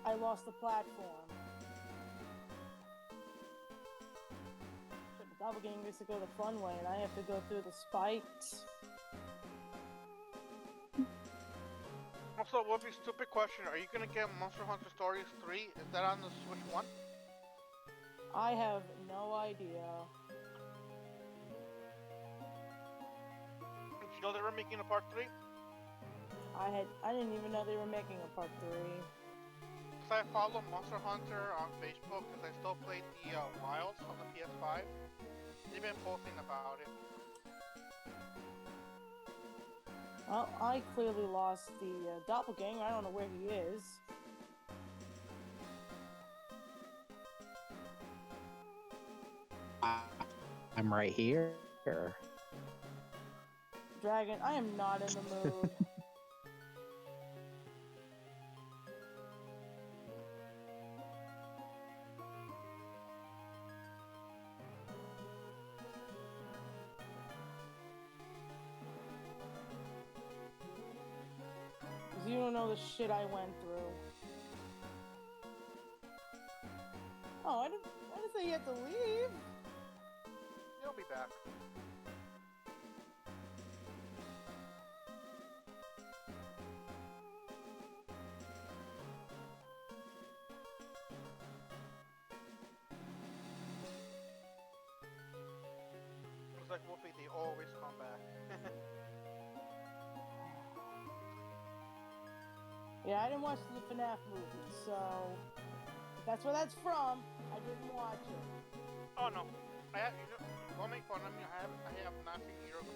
I lost the platform. Shit, the doppelganger gets to go the fun way, and I have to go through the spikes. I'm So, Whoopi, stupid question. Are you gonna get Monster Hunter Stories 3? Is that on the Switch 1? I have no idea. Did you know they were making a part 3? I didn't even know they were making a part 3. Because I follow Monster Hunter on Facebook because I still play the Wilds on the PS5. They've been posting about it. Well, I clearly lost the doppelganger. I don't know where he is. I'm right here. Dragon, I am not in the mood. You don't know the shit I went through. Oh, I didn't say you had to leave. He'll be back. It's like Wolfie, they always come back. Yeah, I didn't watch the FNAF movie, so if that's where that's from, I didn't watch it. Oh no, I have. Don't make fun of me. I have not seen either of them.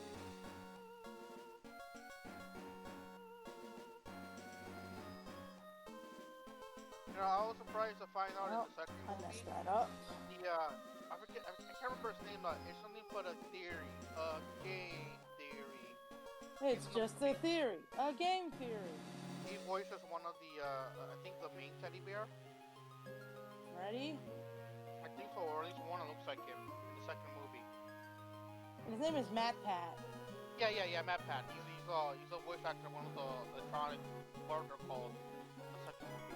You know, I was surprised to find out in the second I movie. messed that up. The I forget. I can't remember his name. It's something but a theory, a game theory. It's just a theory, a game theory. He voices one of the, I think the main teddy bear. Ready? I think so, or at least one that looks like him in the second movie. And his name is Matt Pat. Yeah, Matt Pat. He's a voice actor, one of the electronic, what they're called, in the second movie.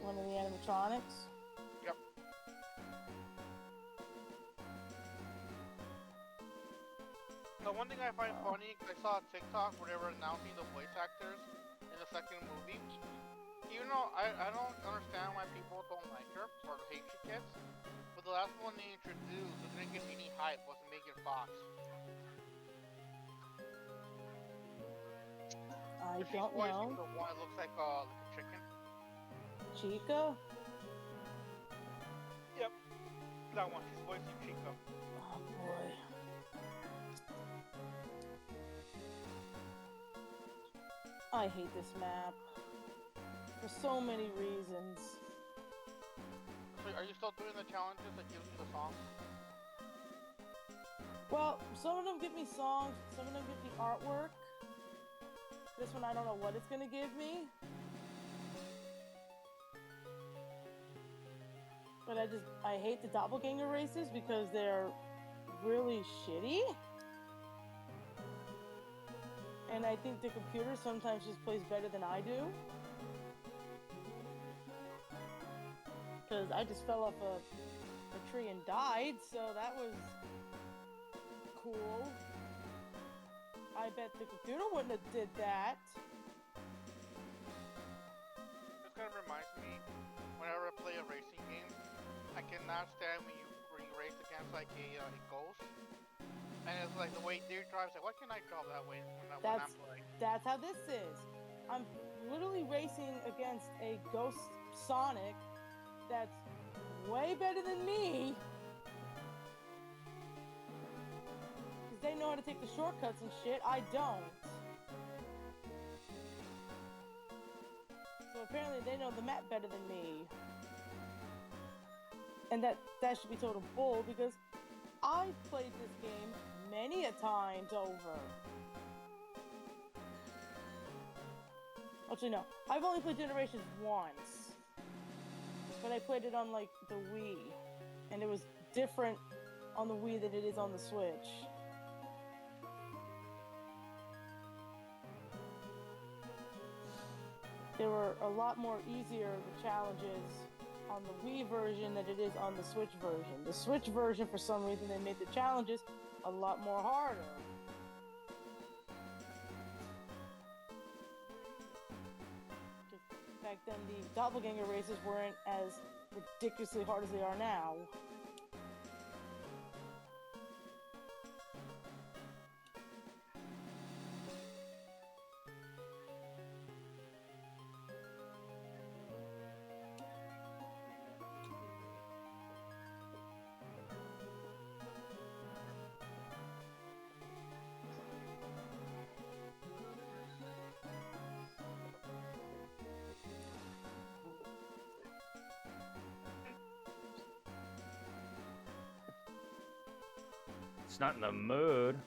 One of the animatronics. Yep. The one thing I find funny, cause I saw a TikTok where they were announcing the voice actors in the second movie. You know, I don't understand why people don't like her or hate she gets. But the last one they introduced that didn't get any hype was Megan Fox. I She's don't voicing know. the one that looks like a chicken. Chica? Yep. That one. She's voicing Chica. Oh boy. I hate this map. For so many reasons. So are you still doing the challenges that gives you the songs? Well, some of them give me songs, some of them give me artwork. This one I don't know what it's gonna give me. But I hate the doppelganger races because they're really shitty. And I think the computer sometimes just plays better than I do. Because I just fell off a tree and died, so that was cool. I bet the computer wouldn't have did that. This kind of reminds me, whenever I play a racing game, I cannot stand when you race against like a ghost. And it's like the way Deer drives, like, why can't I drive that way when I'm playing? That's how this is. I'm literally racing against a ghost Sonic that's way better than me. Because they know how to take the shortcuts and shit. I don't. So apparently they know the map better than me. And that should be total bull because I've played this game many a times over. Actually, no. I've only played Generations once. But I played it on, like, the Wii. And it was different on the Wii than it is on the Switch. They were a lot more easier, the challenges on the Wii version than it is on the Switch version. The Switch version, for some reason, they made the challenges a lot more harder. back then the doppelganger races weren't as ridiculously hard as they are now. It's not in the mood.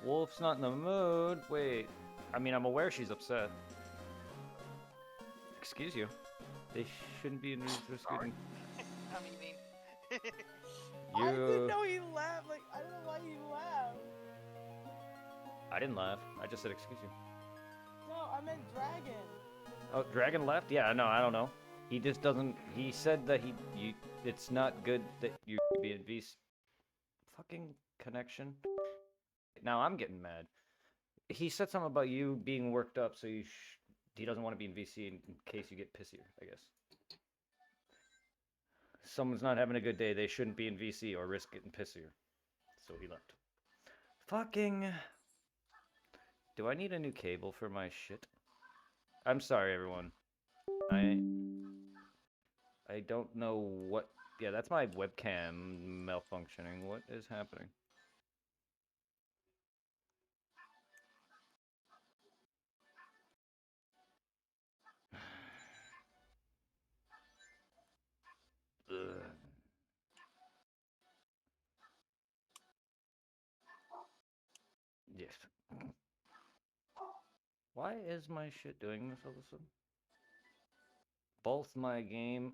Wolf's not in the mood. Wait. I mean, I'm aware she's upset. Excuse you. They shouldn't be in Sorry. I mean, I didn't you. know he laughed. Like, I don't know why he laughed. I didn't laugh. I just said excuse you. No, I meant dragon. Oh, Dragon left? Yeah, no, I don't know. He just doesn't. He said that it's not good that you be in VC. Fucking connection. Now I'm getting mad. He said something about you being worked up, so he doesn't want to be in VC in case you get pissier, I guess. Someone's not having a good day, they shouldn't be in VC or risk getting pissier. So he left. Fucking. Do I need a new cable for my shit? I'm sorry, everyone. I don't know what. Yeah, that's my webcam malfunctioning. What is happening? Ugh. Yes. Why is my shit doing this all of a sudden? Both my game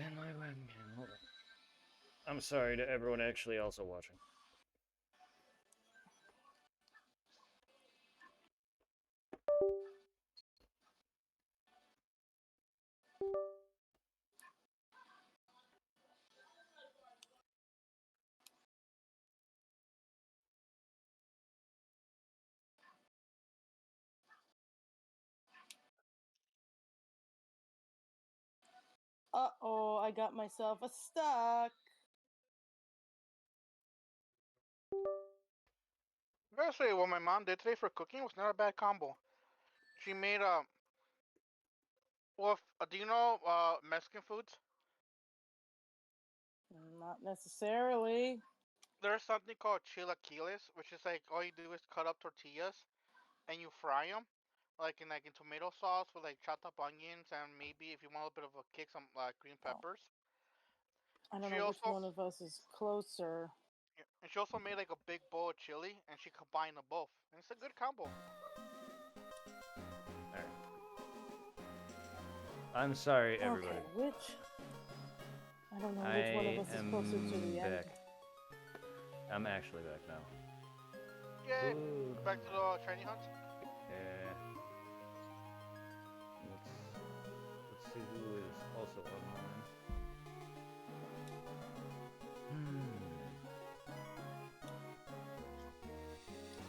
and my webcam. Hold on. I'm sorry to everyone actually also watching. Uh-oh, I got myself a stuck. I gotta say, what my mom did today for cooking was not a bad combo. She made well, do you know Mexican foods? Not necessarily. There's something called chilaquiles, which is like all you do is cut up tortillas and you fry them, like in tomato sauce with like chopped up onions and maybe if you want a little bit of a kick, some green Oh, peppers. I don't She know which also one of us is closer. and she also made like a big bowl of chili and she combined them both. And it's a good combo. Alright. I'm sorry, everybody. Okay, which? I don't know which one of us is closer to the end. Back. I'm actually back now. Yay! Ooh. Back to the shiny hunt. Yeah. Let's see who is also online.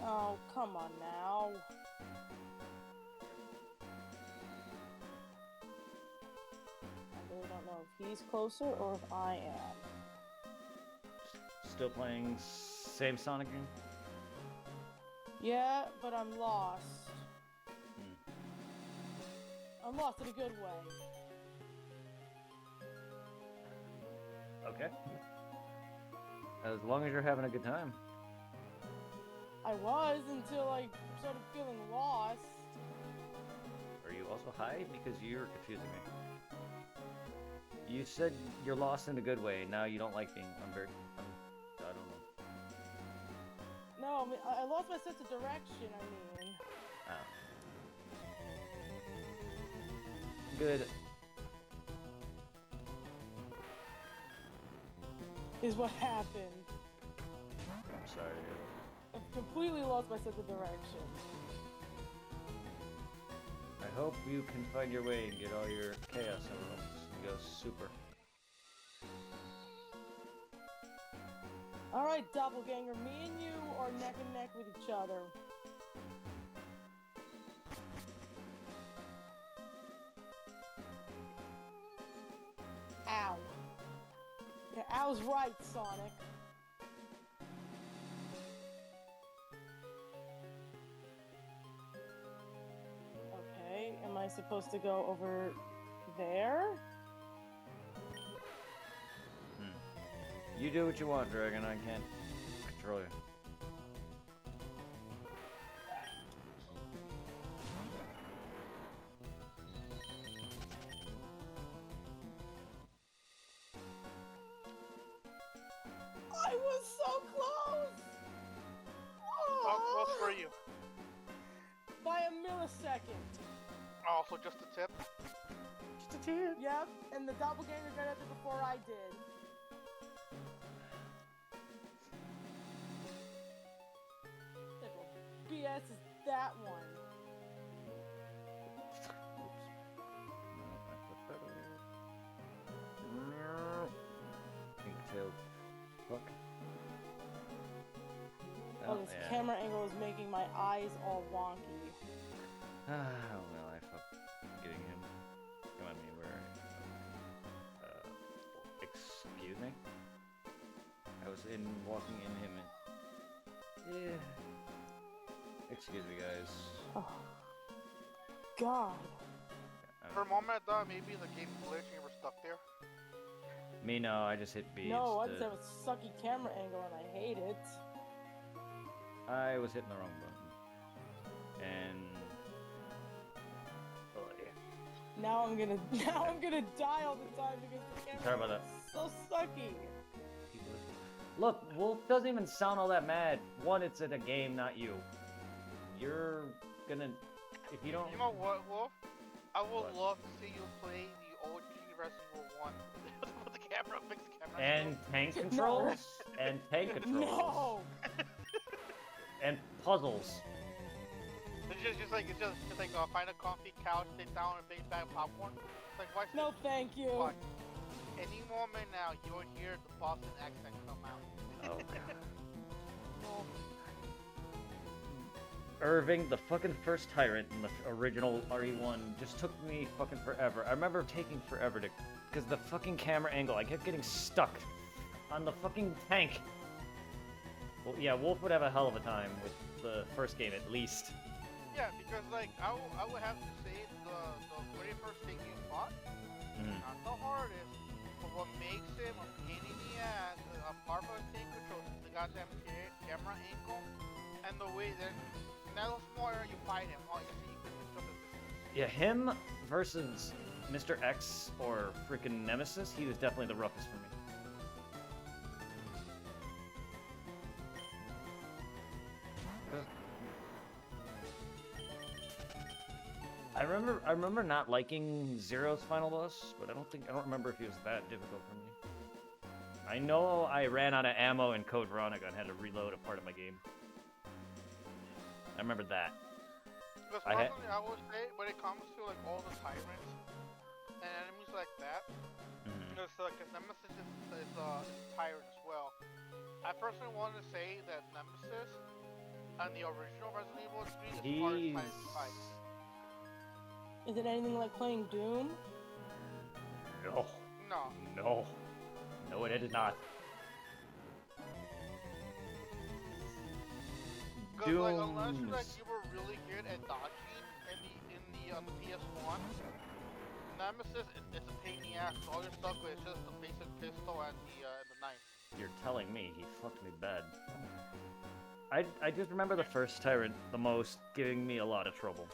Oh, come on now. I really don't know if he's closer or if I am. Still playing same Sonic game? Yeah, but I'm lost. Hmm. I'm lost in a good way. Okay. As long as you're having a good time. I was until I started feeling lost. Are you also high? Because you're confusing me. You said you're lost in a good way. Now you don't like being. I don't know. No, I mean, I lost my sense of direction, I mean. Oh. Good. Is what happened. I'm sorry. I've completely lost my sense of direction. I hope you can find your way and get all your chaos emeralds and go super. Alright, Doppelganger, me and you are neck and neck with each other. was right, Sonic. Okay, am I supposed to go over there? You do what you want, Dragon. I can't control you. I was so close! How close were you? By a millisecond. Oh, so just a tip? Just a tip. Yep, and the doppelganger got up there before I did. BS is that one. Pink tail. Fuck. Oh, this camera angle is making my eyes all wonky. Oh well, I fucked getting him. Come on, me, where? Excuse me? I was walking in him. Yeah. Excuse me, guys. Oh. God. For a moment I thought maybe the game glitched and you were stuck there. Me, no, I just hit B. No, I instead. just have a sucky camera angle and I hate it. I was hitting the wrong button. And Now I'm gonna die all the time because the camera Sorry about angle is so sucky. look, Wolf doesn't even sound all that mad. One, it's in a game, not you. You're gonna if you don't. You know what, Wolf? I would What? love to see you play the OG Resident Evil 1 with the camera, fix the camera. And tank No. controls, and tank controls, No! and puzzles. It's just like find a comfy couch, sit down, and bake back popcorn. It's like why? No, thank you. Watch. Any moment now, you'll hear the Boston accent come out. Oh god. Oh, Irving, the fucking first tyrant in the original RE1, just took me fucking forever. I remember taking forever to, because the fucking camera angle, I kept getting stuck on the fucking tank. Well, yeah, Wolf would have a hell of a time with the first game at least. Yeah, because like I would have to say the very first thing you fought, not the hardest, but what makes it a pain in the ass, apart from the tank controls, the goddamn camera angle, and the way that now the smaller you fight him, all you see you can just Yeah, him versus Mr. X or freaking Nemesis, he was definitely the roughest for me. I remember not liking Zero's final boss, but I don't remember if he was that difficult for me. I know I ran out of ammo in Code Veronica and had to reload a part of my game. I remember that. Because I had- personally, I would say when it comes to like all the tyrants and enemies like that, because Nemesis is a tyrant as well. I personally want to say that Nemesis and the original Resident Evil 3 is the hardest tyrant to fight. is it anything like playing Doom? No, No. no, it is not. Because like unless you were really good at dodging on the PS1, Nemesis is a pain in the ass. All you're stuck with is just the basic pistol and the knife. You're telling me he fucked me bad. I just remember the first tyrant the most, giving me a lot of trouble.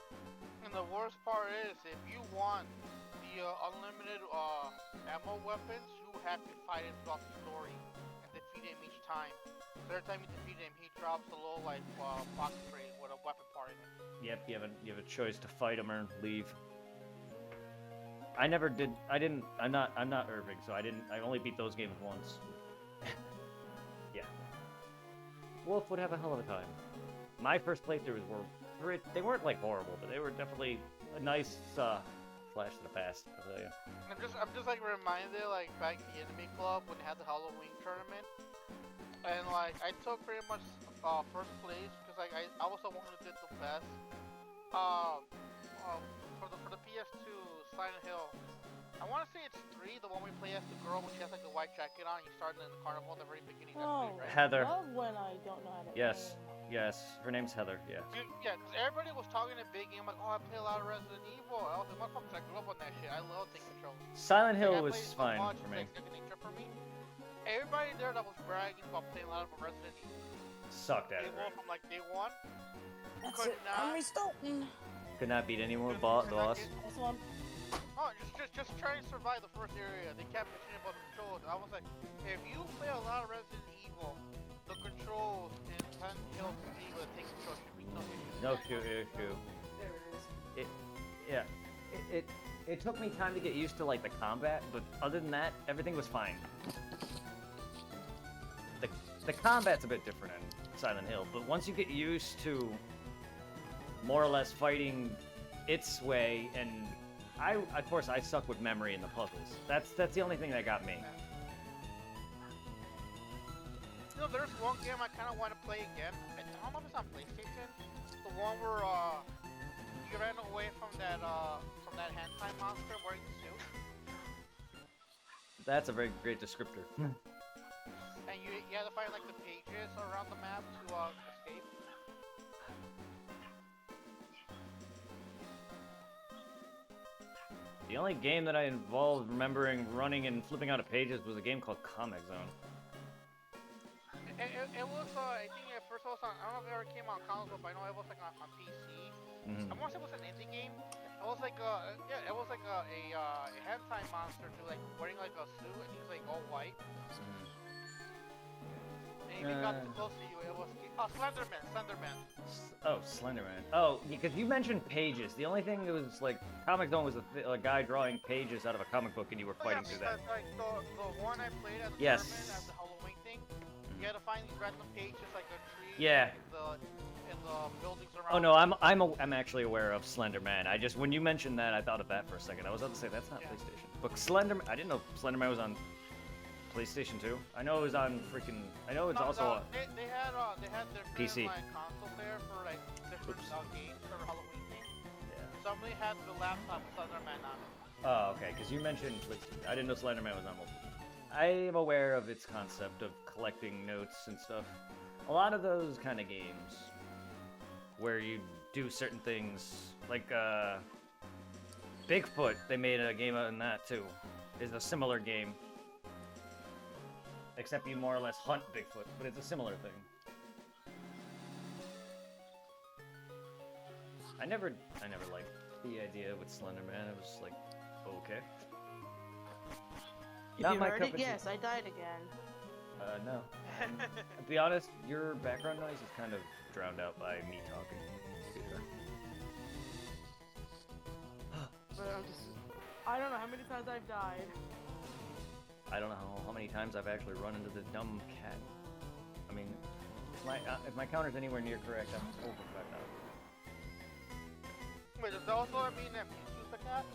And the worst part is, if you want the unlimited ammo weapons, you have to fight him throughout the story and defeat him each time. So every time you defeat him, he drops a little like box crate with a weapon part in it. Yep, you have a choice to fight him or leave. I never did. I'm not Irving, so I only beat those games once. Yeah. Wolf would have a hell of a time. My first playthroughs they weren't like horrible, but they were definitely a nice flash to the past, I'll tell you. I'm just like reminded like back in the Enemy Club when they had the Halloween tournament, and like I took pretty much first place because like I was the one who did the best. For the PS2 Silent Hill, I want to want to say it's 3, the one we play as the girl when she has like the white jacket on. You start in the carnival at the very beginning. That's Oh, 3, right? Heather. love when I don't know how to. Yes. aim. Yes, her name's Heather. Yeah. Dude, yeah, because everybody was talking a big game like, oh, I play a lot of Resident Evil. I was like, motherfuckers, I grew up on that shit. I love taking controls. Silent Like, Hill I was played so fine much, for it's me. like second nature for me. Everybody there that was bragging about playing a lot of Resident Evil Sucked at it. Evil from like day one. That's Could it. not- I'm restarting. Could not beat any more Could boss. not get- This one. Oh, just try to survive the first area. They kept mentioning about the controls. I was like, if you play a lot of Resident Evil, the controls in Silent Hill to be able to take control should be no issue. No issue. There it is. Yeah. It took me time to get used to like the combat, but other than that, everything was fine. The combat's a bit different in Silent Hill, but once you get used to more or less fighting its way, and of course I suck with memory in the puzzles. That's the only thing that got me. You know, there's one game I kind of want to play again. I don't know if it's on PlayStation. The one where you ran away from that hentai monster wearing the suit, That's a very great descriptor. and you had to find like the pages around the map to escape. The only game that I involved remembering running and flipping out of pages was a game called Comic Zone. It was I think at first it was on, I don't know if it ever came on console, but I know it was like on PC. Mhm. I want to say it was an indie game. It was like it was like a hentai monster too, like wearing like a suit and he was like all white. And if he got too close to you, it was Slenderman. Oh, Slenderman. Oh, because you mentioned pages. The only thing that was like Comic Zone was a guy drawing pages out of a comic book, and you were Oh, yeah, fighting through that. because, like the one I played as a Yes. tournament, as the Halloween thing, you had to find these random pages like a tree. Yeah. And the buildings around. Oh no, I'm actually aware of Slenderman. I just when you mentioned that, I thought of that for a second. I was about to say that's not Yeah. PlayStation, but Slenderman. I didn't know Slenderman was on PlayStation 2. I know it was on freaking. I know it's No, also. no, they had their PC. like console there for like different Oops. games for Halloween thing. Yeah. Somebody had the laptop Slenderman on it. Oh, okay. Because you mentioned PlayStation. I didn't know Slenderman was on mobile. I am aware of its concept of collecting notes and stuff. A lot of those kind of games where you do certain things, like Bigfoot, they made a game on that too. Is a similar game, except you more or less hunt Bigfoot, but it's a similar thing. I never liked the idea with Slenderman. It was like, okay. If Not you my heard cup it, of tea. yes, I died again. No. To be honest, your background noise is kind of drowned out by me talking. To be fair. But I don't know how many times I've died. I don't know how many times I've actually run into the dumb cat. I mean, if my counter's anywhere near correct, I'm over 5,000. Wait, does that also mean that Mewtwo's the cat?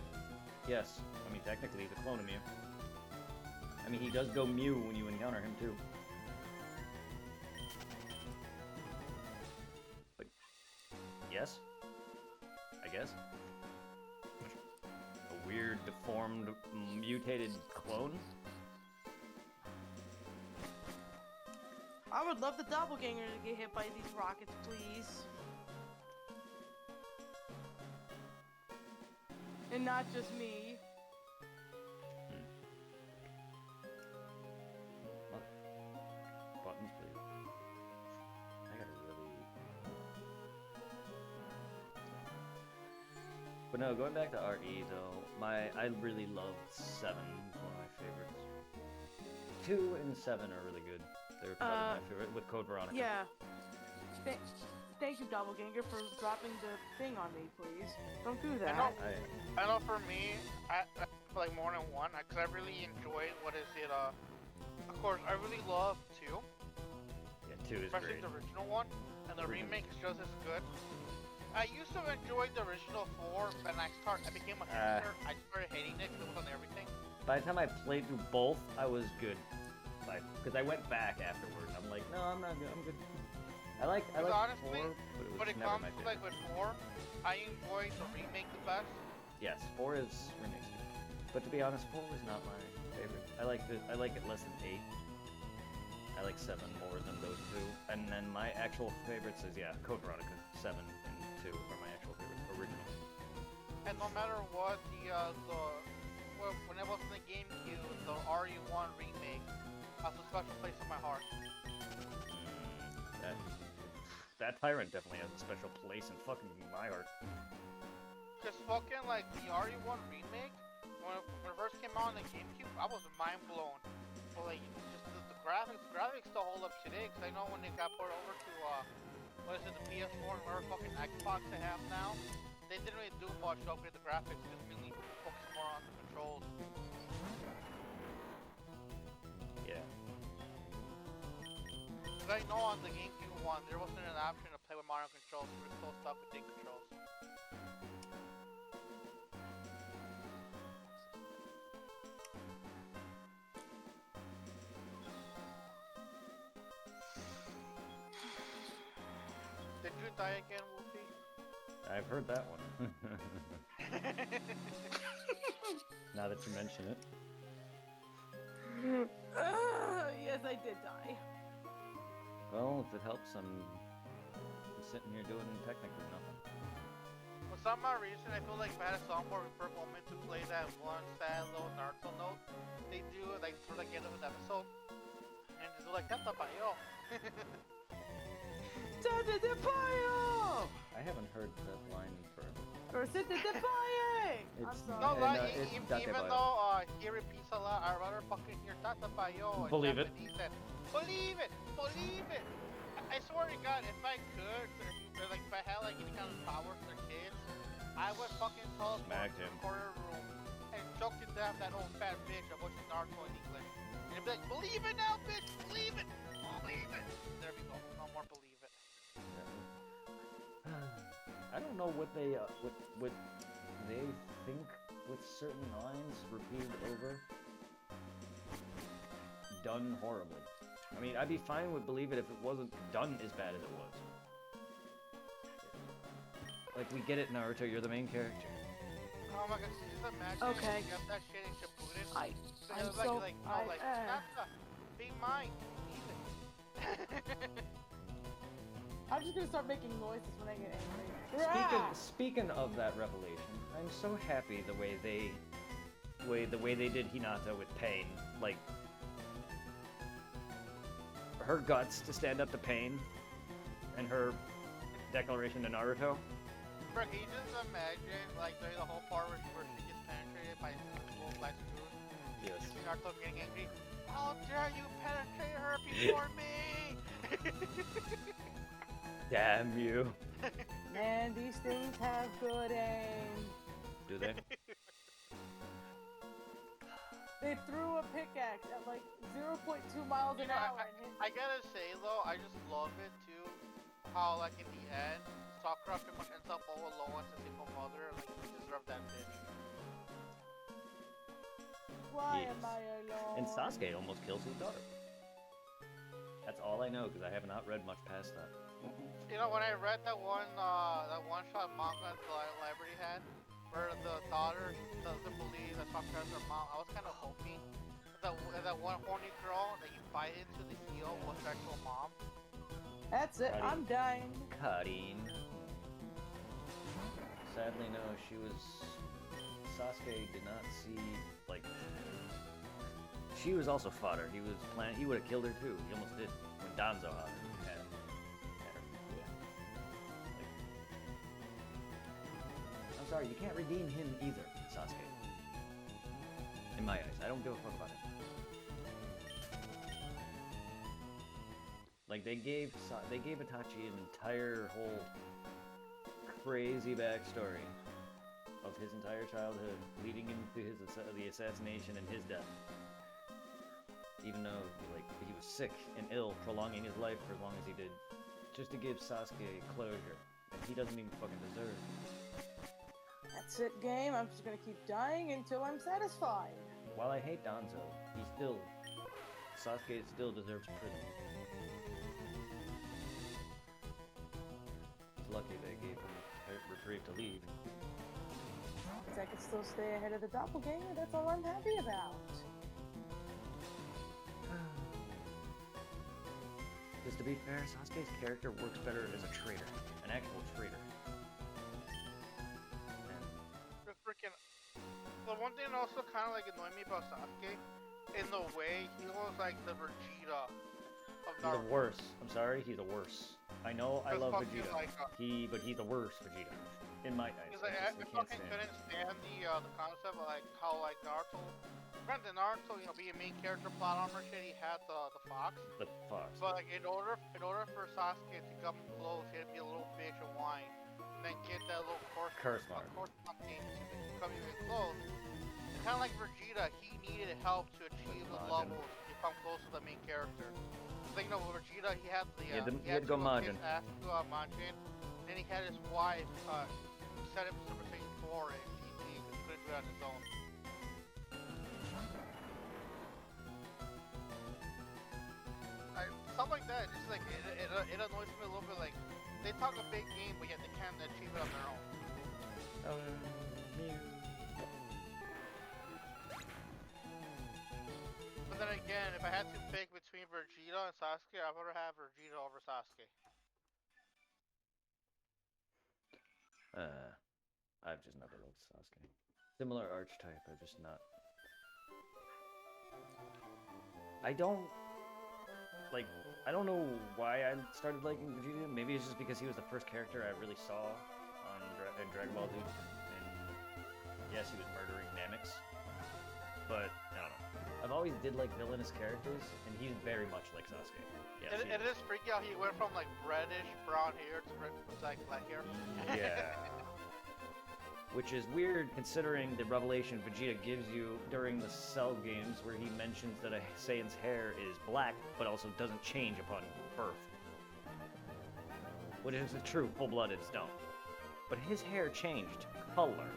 Yes. I mean, technically, he's a clone of Mew. I mean, he does go Mew when you encounter him, too. But, yes? I guess? A weird, deformed, mutated clone? I would love the doppelganger to get hit by these rockets, please. And not just me. Buttons, please. I gotta really... But no, going back to RE though, I really loved 7, one of my favorites. 2 and 7 are really good. They're probably my favorite, with Code Veronica. Yeah. Thank you, doppelganger, for dropping the thing on me, please. Don't do that. know. I know for me, I like more than one, because I really enjoyed, what is it, of course, I really love 2, Yeah, 2 is especially great. the original one, and the remake is just as good. I used to enjoy the original 4, and I became a hipster. I started hating it because it was on everything. By the time I played through both, I was good. Because I went back afterwards. I'm like, no, I'm not good. I'm good. I like honestly, 4, but it When was it never comes my to favorite. like with 4, I enjoy the remake the best. Yes, 4 is remakes. But to be honest, 4 was not my favorite. I like it less than 8. I like 7 more than those two. And then my actual favorites is Code Veronica 7 and 2 are my actual favorites, original. And no matter what, when I was in the GameCube, the RE1 remake has a special place in my heart. That Tyrant definitely has a special place in fucking my heart. Cause fucking like the RE1 remake, when it first came out on the GameCube, I was mind blown. But like just the graphics still hold up today. Cause I know when they got put over to what is it, the PS4 and whatever fucking Xbox they have now, they didn't really do much to upgrade the graphics. Just mainly focus more on the controls. Yeah. Cause I know on the GameCube one, there wasn't an option to play with Mario controls. We were still stuck with D controls. Did you die again, Wolfie? I've heard that one. Now that you mention it. Yes, I did die. Well, if it helps, I'm sitting here doing technically nothing. For some odd reason, I feel like if I had a soundboard for a moment to play that one sad little Naruto note, they do like sort of get of an episode, and just do like Tata Bayo. Tata Depayo! I haven't heard that line in forever. Or Tata Depaye! I'm It's- sorry. No, And, like it's even Date Bayo. though he repeats a lot, I'd rather fucking hear Tata Bayo. in Believe it. Japanese than, believe it, believe it. I swear to God, if I could, or like if I had like any kind of power for kids, I would fucking teleport Smack to the him. corner room and choke to death that old fat bitch of watching Naruto in English. And it'd be like, believe it now, bitch, believe it, believe it. There we go, no more believe it. I don't know what they think with certain lines repeated over. Done horribly. I mean, I'd be fine with Believe It if it wasn't done as bad as it was. Like, we get it, Naruto, you're the main character. Oh my god, just imagine Okay. you have that shit in Shippuden. I'm Nata, be mine, believe it. I'm just gonna start making noises when I get angry. Speaking of that revelation, I'm so happy the way they did Hinata with Pain. Like, her guts to stand up to Pain, and her declaration to Naruto. Bro, can you just imagine, like, during the whole part where she gets penetrated by little black screws? Yes. You see Naruto getting angry. How dare you penetrate her before me? Damn you. Man, these things have good aim. Do they? They threw a pickaxe at like 0.2 miles an hour and hit. I gotta say though, I just love it too. How like in the end, Sakura pretty much ends up all alone as a single mother. Like you deserve that bitch. Why Yes. am I alone? And Sasuke almost kills his daughter. That's all I know, because I have not read much past that. You know, when I read that one shot manga the library had, where the daughter doesn't believe that Sakura's her mom, I was kind of hoping that one horny girl that you fight into the heel was her actual mom. That's it. Buddy. I'm dying. Cutting. Sadly, no, she was... Sasuke did not see, like... She was also fodder. He would have killed her too. He almost did when Danzo had her. Yeah. Like, I'm sorry, you can't redeem him either, Sasuke. In my eyes, I don't give a fuck about it. Like they gave Itachi an entire whole crazy backstory of his entire childhood, leading him to the assassination and his death. Even though like he was sick and ill, prolonging his life for as long as he did, just to give Sasuke closure, and he doesn't even fucking deserve. That's it, game. I'm just gonna keep dying until I'm satisfied. While I hate Danzo, Sasuke still deserves prison. It's lucky they gave him reprieve to leave. Means I can still stay ahead of the doppelganger. That's all I'm happy about. Because to be fair, Sasuke's character works better as a traitor, an actual traitor. The freaking. The one thing that also kind of like annoyed me about Sasuke, in the way he was like the Vegeta of He's Naruto. the worst. I'm sorry, he's the worst. I know I Just love fucking Vegeta. like, but he's the worst Vegeta. In my eyes. Because like, I I can't fucking stand couldn't stand the concept of like how like Naruto. Granted, Naruto, you know, being main character plot armor shit, he had the fox. the fox. But like, in order for Sasuke to come close, he had to be a little bitch and whine, and then get that little Curse mark. game to come even close. Kind of like Vegeta, he needed help to achieve the Majin. levels to come close to the main character. Like, you know, Vegeta, he had the He had to go to Majin. kiss ass to Majin. Then he had his wife set him Super Saiyan 4 and he couldn't do it on his own. Stuff like that, just like it annoys me a little bit. Like they talk a big game, but yet they can't achieve it on their own. But then again, if I had to pick between Vegeta and Sasuke, I'd rather have Vegeta over Sasuke. I've just never liked Sasuke. Similar archetype, I'm just not. I don't know why I started liking Vegeta. Maybe it's just because he was the first character I really saw on in Dragon Ball Z. And yes, he was murdering Nameks. But, I don't know. I've always did like villainous characters, and he's very much like Sasuke. Yes, he It is freaky how he went from like reddish brown hair to like black hair. Yeah. Which is weird considering the revelation Vegeta gives you during the Cell games where he mentions that a Saiyan's hair is black but also doesn't change upon birth. Which is true, full-bloodeds don't. But his hair changed color.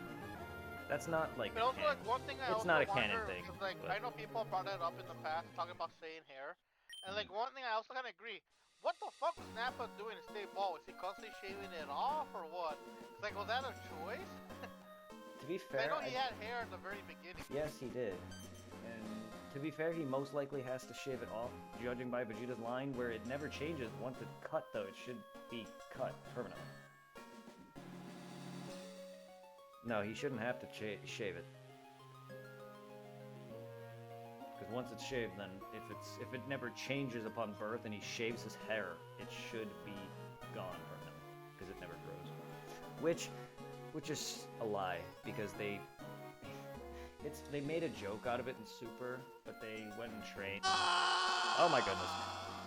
That's not like But a also, canon. like, one thing I It's also not a wonder, canon thing, is, like, but- I know people brought that up in the past, talking about Saiyan hair. And, like, one thing I also kind of agree. What the fuck was Nappa doing to stay bald? Was he constantly shaving it off, or what? It's like, was that a choice? To be 'Cause fair, I know he had hair at the very beginning. yes, he did. And to be fair, he most likely has to shave it off, judging by Vegeta's line, where it never changes once it's cut, though. It should be cut permanently. No, he shouldn't have to shave it. Because once it's shaved, then if it never changes upon birth and he shaves his hair, it should be gone permanently, because it never grows. Which is a lie, because they made a joke out of it in Super, but they went and trained. Oh my goodness.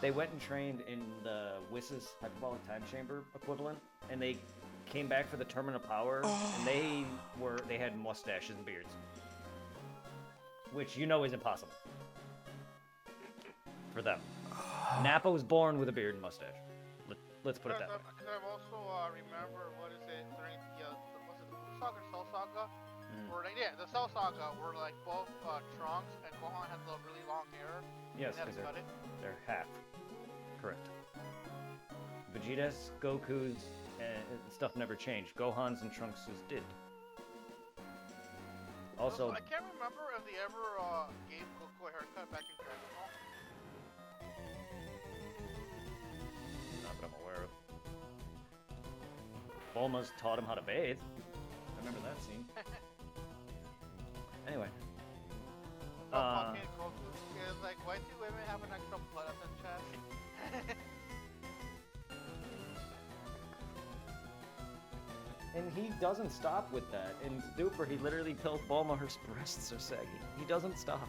They went and trained in the Whiss's hyperbolic time chamber equivalent, and they came back for the Tournament of Power, and they had mustaches and beards. Which you know is impossible. For them. Nappa was born with a beard and mustache. Let's put it that way. Because I also remember, what is it, during was it the Blue Saga or Cell Saga? Where, like, yeah, the Cell Saga, where, like, both Trunks and Gohan had the really long hair. Yes, and they had because to cut it. they're half. Correct. Vegeta's, Goku's, and stuff never changed. Gohan's and Trunks' did. Also, I can't remember if they ever gave Goku a haircut back in Dragon Ball. not that I'm aware of. Bulma's taught him how to bathe. I remember that scene. Anyway. Fucking Goku is like, why do women have an extra blood on their chest? And he doesn't stop with that. In Super, he literally tells Bulma her breasts are saggy. He doesn't stop.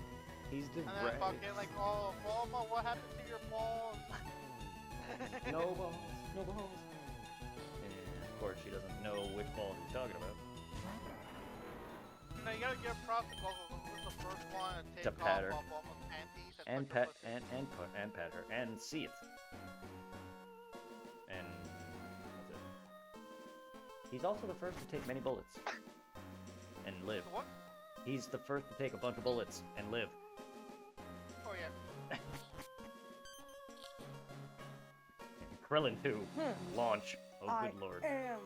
He's And then depressed. fucking like, oh, Bulma, what happened to your balls? No balls, no balls. And of course, she doesn't know which balls he's talking about. Now you gotta give props to Goku. Goku was the first one to To take pat off her. Bulma's panties And put her pet pussy. and pet her and see it. And that's it. He's also the first to take many bullets and live. What? He's the first to take a bunch of bullets and live. Oh yeah. Krillin too. Launch. Oh I good lord. am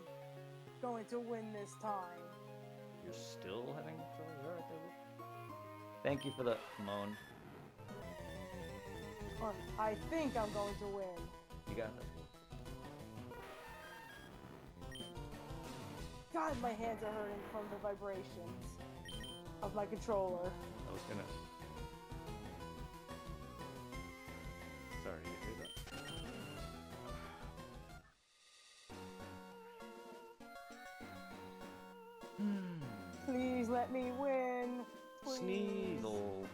going to win this time. You're still having trouble? Is that right there? Thank you for the moan. I think I'm going to win. You got this. God, my hands are hurting from the vibrations of my controller. I was gonna. Sorry, you hear that? Please let me win. Please. Sneasel.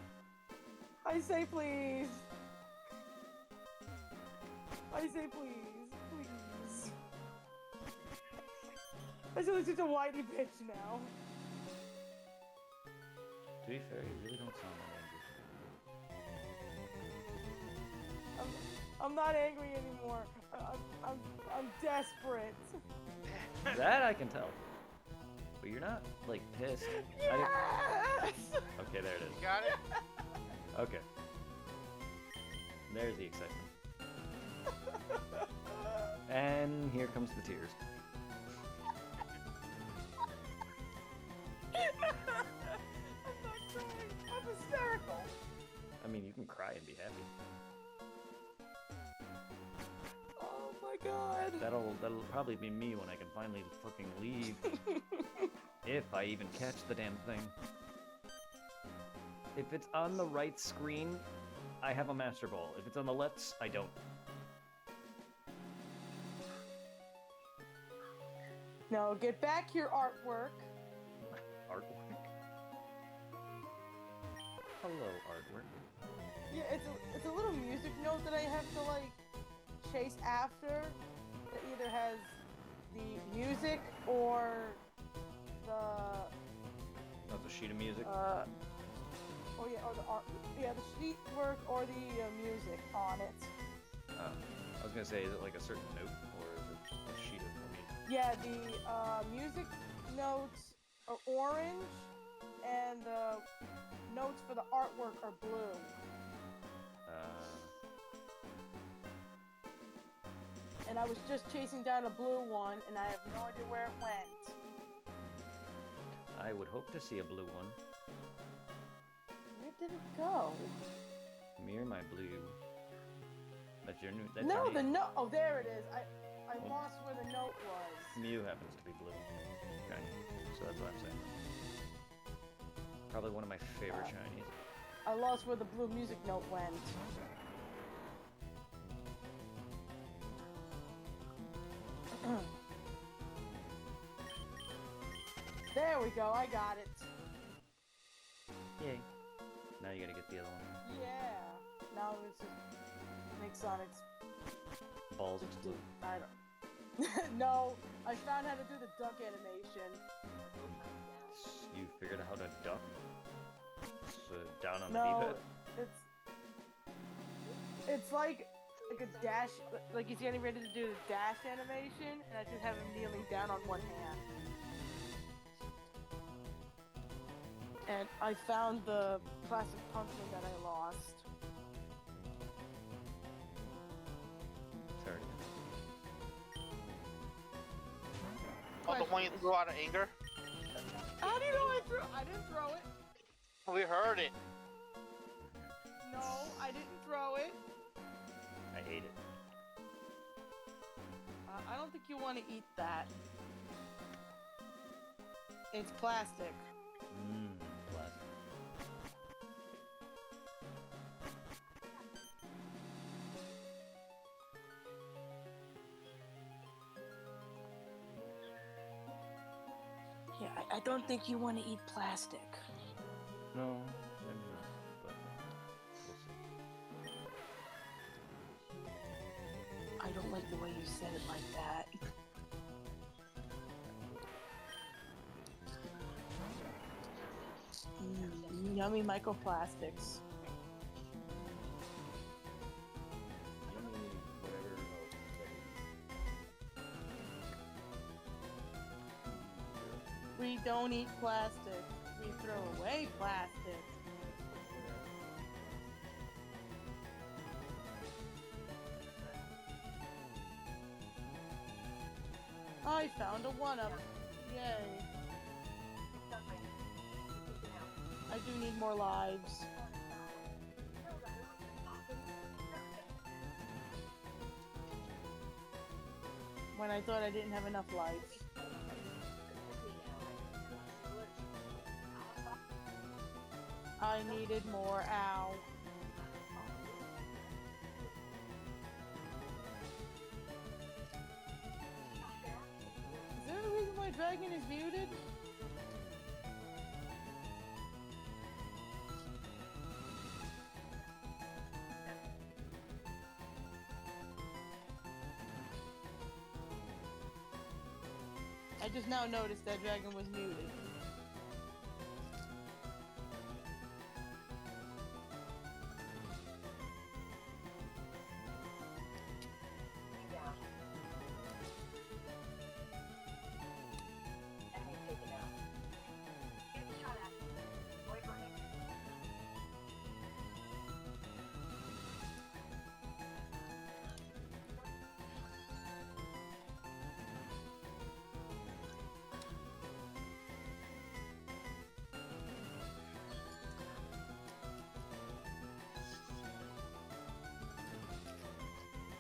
I say please. I say please. Please. I feel like such a whitey bitch now. To be fair, you really don't sound that angry. I'm not angry anymore. I'm desperate. That I can tell. But you're not, like, pissed. Yes! Okay, there it is. You got it? Okay. There's the excitement. And here comes the tears. I'm not crying. I'm hysterical. I mean, you can cry and be happy. Oh my god. That'll probably be me when I can finally fucking leave. If I even catch the damn thing. If it's on the right screen, I have a Master Ball. If it's on the left, I don't. No, get back your artwork. Artwork? Hello, artwork. Yeah, it's a little music note that I have to like chase after. That either has the music or the That's a sheet of music. oh yeah, or the art. Yeah, the sheet work or the music on it. I was gonna say, is it like a certain note or is it a sheet of music? Yeah, the music notes are orange, and the notes for the artwork are blue. And I was just chasing down a blue one, and I have no idea where it went. I would hope to see a blue one. Where did it go? Mirror my blue. That's your new. That's No, your the name. note. Oh, there it is. I Oh. lost where the note was. Mew happens to be blue. Okay, so that's what I'm saying. Probably one of my favorite shinies. I lost where the blue music note went. There we go. I got it. Yay. Now you gotta get the other one. Yeah. Now it's just make Sonic's. Balls explode. I don't. No, I found how to do the duck animation. You figured out how to duck? So down on the No, D-pad? it's like a dash. Like he's getting ready to do the dash animation, and I just have him kneeling down on one hand. And I found the plastic pumpkin that I lost. Sorry. Oh, the one you threw out of anger? How do you know I threw? I didn't throw it. We heard it. No, I didn't throw it. I hate it. I don't think you want to eat that. It's plastic. Mmm, plastic. Yeah, I don't think you want to eat plastic. No, maybe not, but we'll see. I don't like the way you said it like that. Yummy microplastics. Yummy, whatever else We don't eat plastic. We throw away plastic. I found a one-up. Yay. do need more lives. When I thought I didn't have enough life. I needed more. Ow. Is there a reason why Dragon is muted? I just now noticed that Dragon was muted.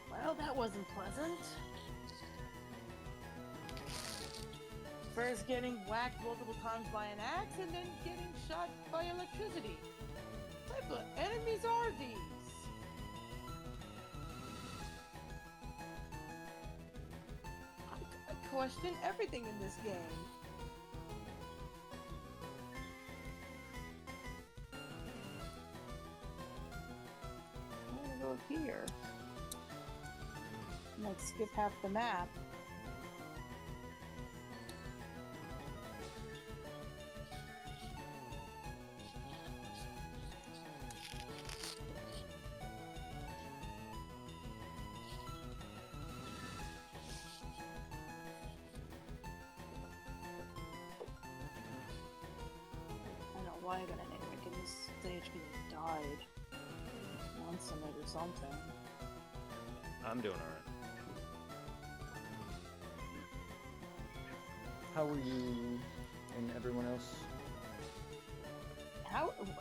Well, that wasn't pleasant. First getting whacked multiple times by an axe and then getting shot by electricity. What type of enemies are these? I question everything in this game. I'm gonna go here. Like skip half the map. I don't know why I got an Eric in this stage because he died once in it or something. I'm doing alright. How are you and everyone else?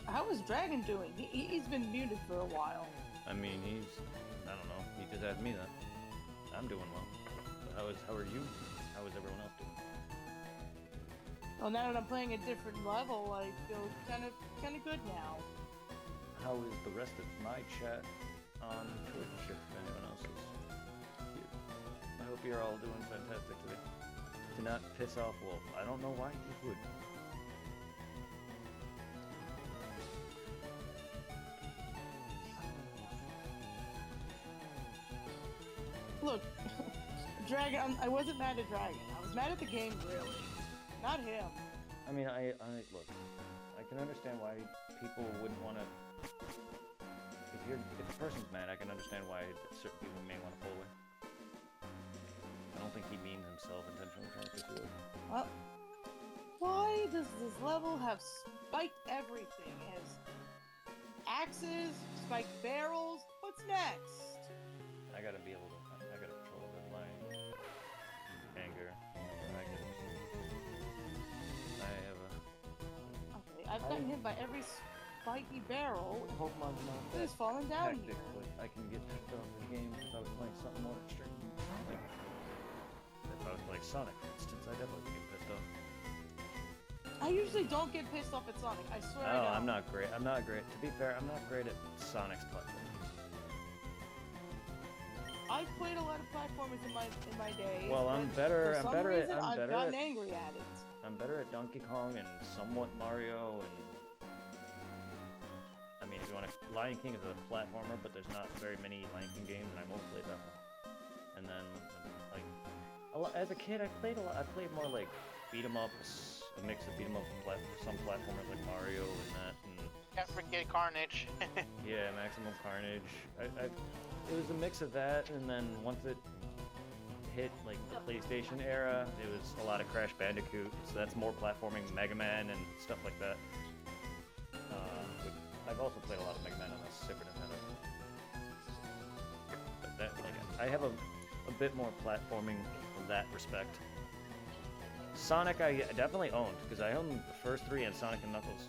How is Dragon doing? He's been muted for a while. I mean, I don't know. He just asked me that. I'm doing well. But how are you? How is everyone else doing? Well, now that I'm playing a different level, I feel kind of good now. How is the rest of my chat on Twitch, if anyone else is here? I hope you're all doing fantastic today. Do not piss off Wolf. I don't know why you would. Look, Dragon, I wasn't mad at Dragon. I was mad at the game, really. Not him. I mean, I look. I can understand why people wouldn't want to. If a person's mad, I can understand why certain people may want to pull away. I don't think he means himself intentionally trying to piss you off. Well, why does this level have spiked everything? It has axes, spiked barrels. What's next? I gotta be able to. I gotta control the line. Anger. I have a. Okay, I've gotten hit by every spiky barrel. Pokemon's not It is falling down hectic, here. but I can get pissed off in the game if I was playing something more extreme. Like, if I was playing Sonic, for instance, I definitely would get pissed off. I usually don't get pissed off at Sonic. I swear I Oh, don't. I'm not great. I'm not great. To be fair, I'm not great at Sonic's platform. I've played a lot of platformers in my days. Well, I'm but better. For I'm some better reason, at. I'm I've better gotten at. angry at it. I'm better at Donkey Kong and somewhat Mario and. I mean, if you want to, Lion King is a platformer, but there's not very many Lion King games, and I won't play that one. And then, like, as a kid, I played a lot. I played more like beat 'em ups, a mix of beat 'em ups and some platformers like Mario and that. And Can't forget Carnage. yeah, Maximum Carnage. It was a mix of that, and then once it hit like the PlayStation era, it was a lot of Crash Bandicoot. So that's more platforming, Mega Man and stuff like that. I've also played a lot of Mega Man on a Super Nintendo. But that, like, I have a bit more platforming from that respect. Sonic I definitely owned, because I owned the first three and Sonic and Knuckles.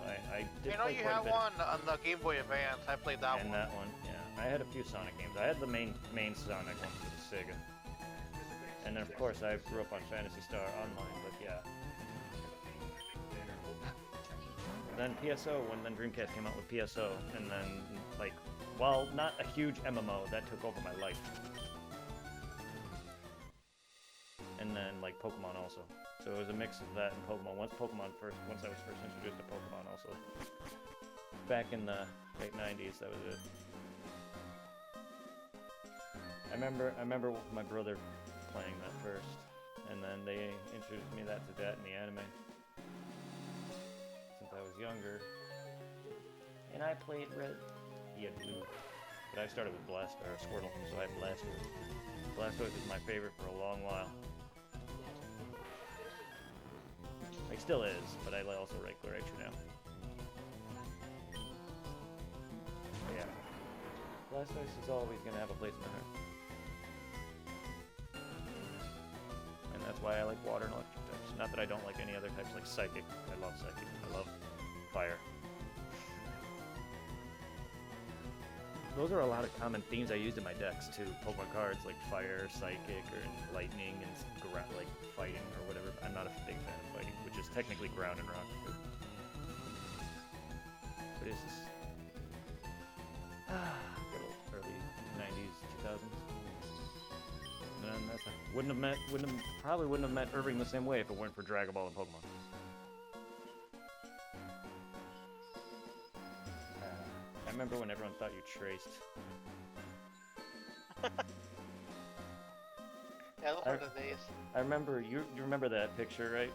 I I did You know play you quite a have bit. one on the Game Boy Advance. I played that And one. that one, yeah. I had a few Sonic games. I had the main Sonic one for the Sega. And then, of course, I grew up on Phantasy Star Online, but yeah. Then PSO, when then Dreamcast came out with PSO, and then, like, while not a huge MMO, that took over my life. And then, like, Pokemon also. So it was a mix of that and Pokemon. Once I was first introduced to Pokemon also. Back in the late 90s, that was it. I remember my brother playing that first, and then they introduced me to that in the anime. Since I was younger. And I played Red. He had Blue. But I started with Squirtle, so I had Blastoise. Blastoise was my favorite for a long while. Like, still is, but I also like Raichu now. But yeah. Blastoise is always gonna have a place in my heart. And that's why I like water and electric types. Not that I don't like any other types, like Psychic. I love Psychic. I love Fire. Those are a lot of common themes I used in my decks too. Pokemon cards like Fire, Psychic, or Lightning, and like fighting or whatever. I'm not a big fan of fighting, which is technically ground and rock. But it's just good old early 90s, 2000s. And that's probably wouldn't have met Irving the same way if it weren't for Dragon Ball and Pokemon. I remember when everyone thought you traced. Yeah, those were the days. I remember you remember that picture, right?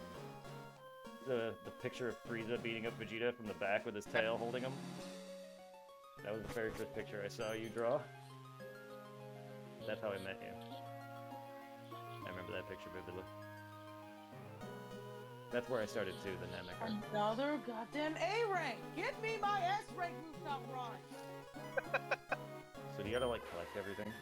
The picture of Frieza beating up Vegeta from the back with his tail holding him. That was the very first picture I saw you draw. That's how I met you. I remember that picture vividly. That's where I started too, the Namek. Another goddamn A rank. Get me my S rank rooftop run. So do you gotta like collect everything?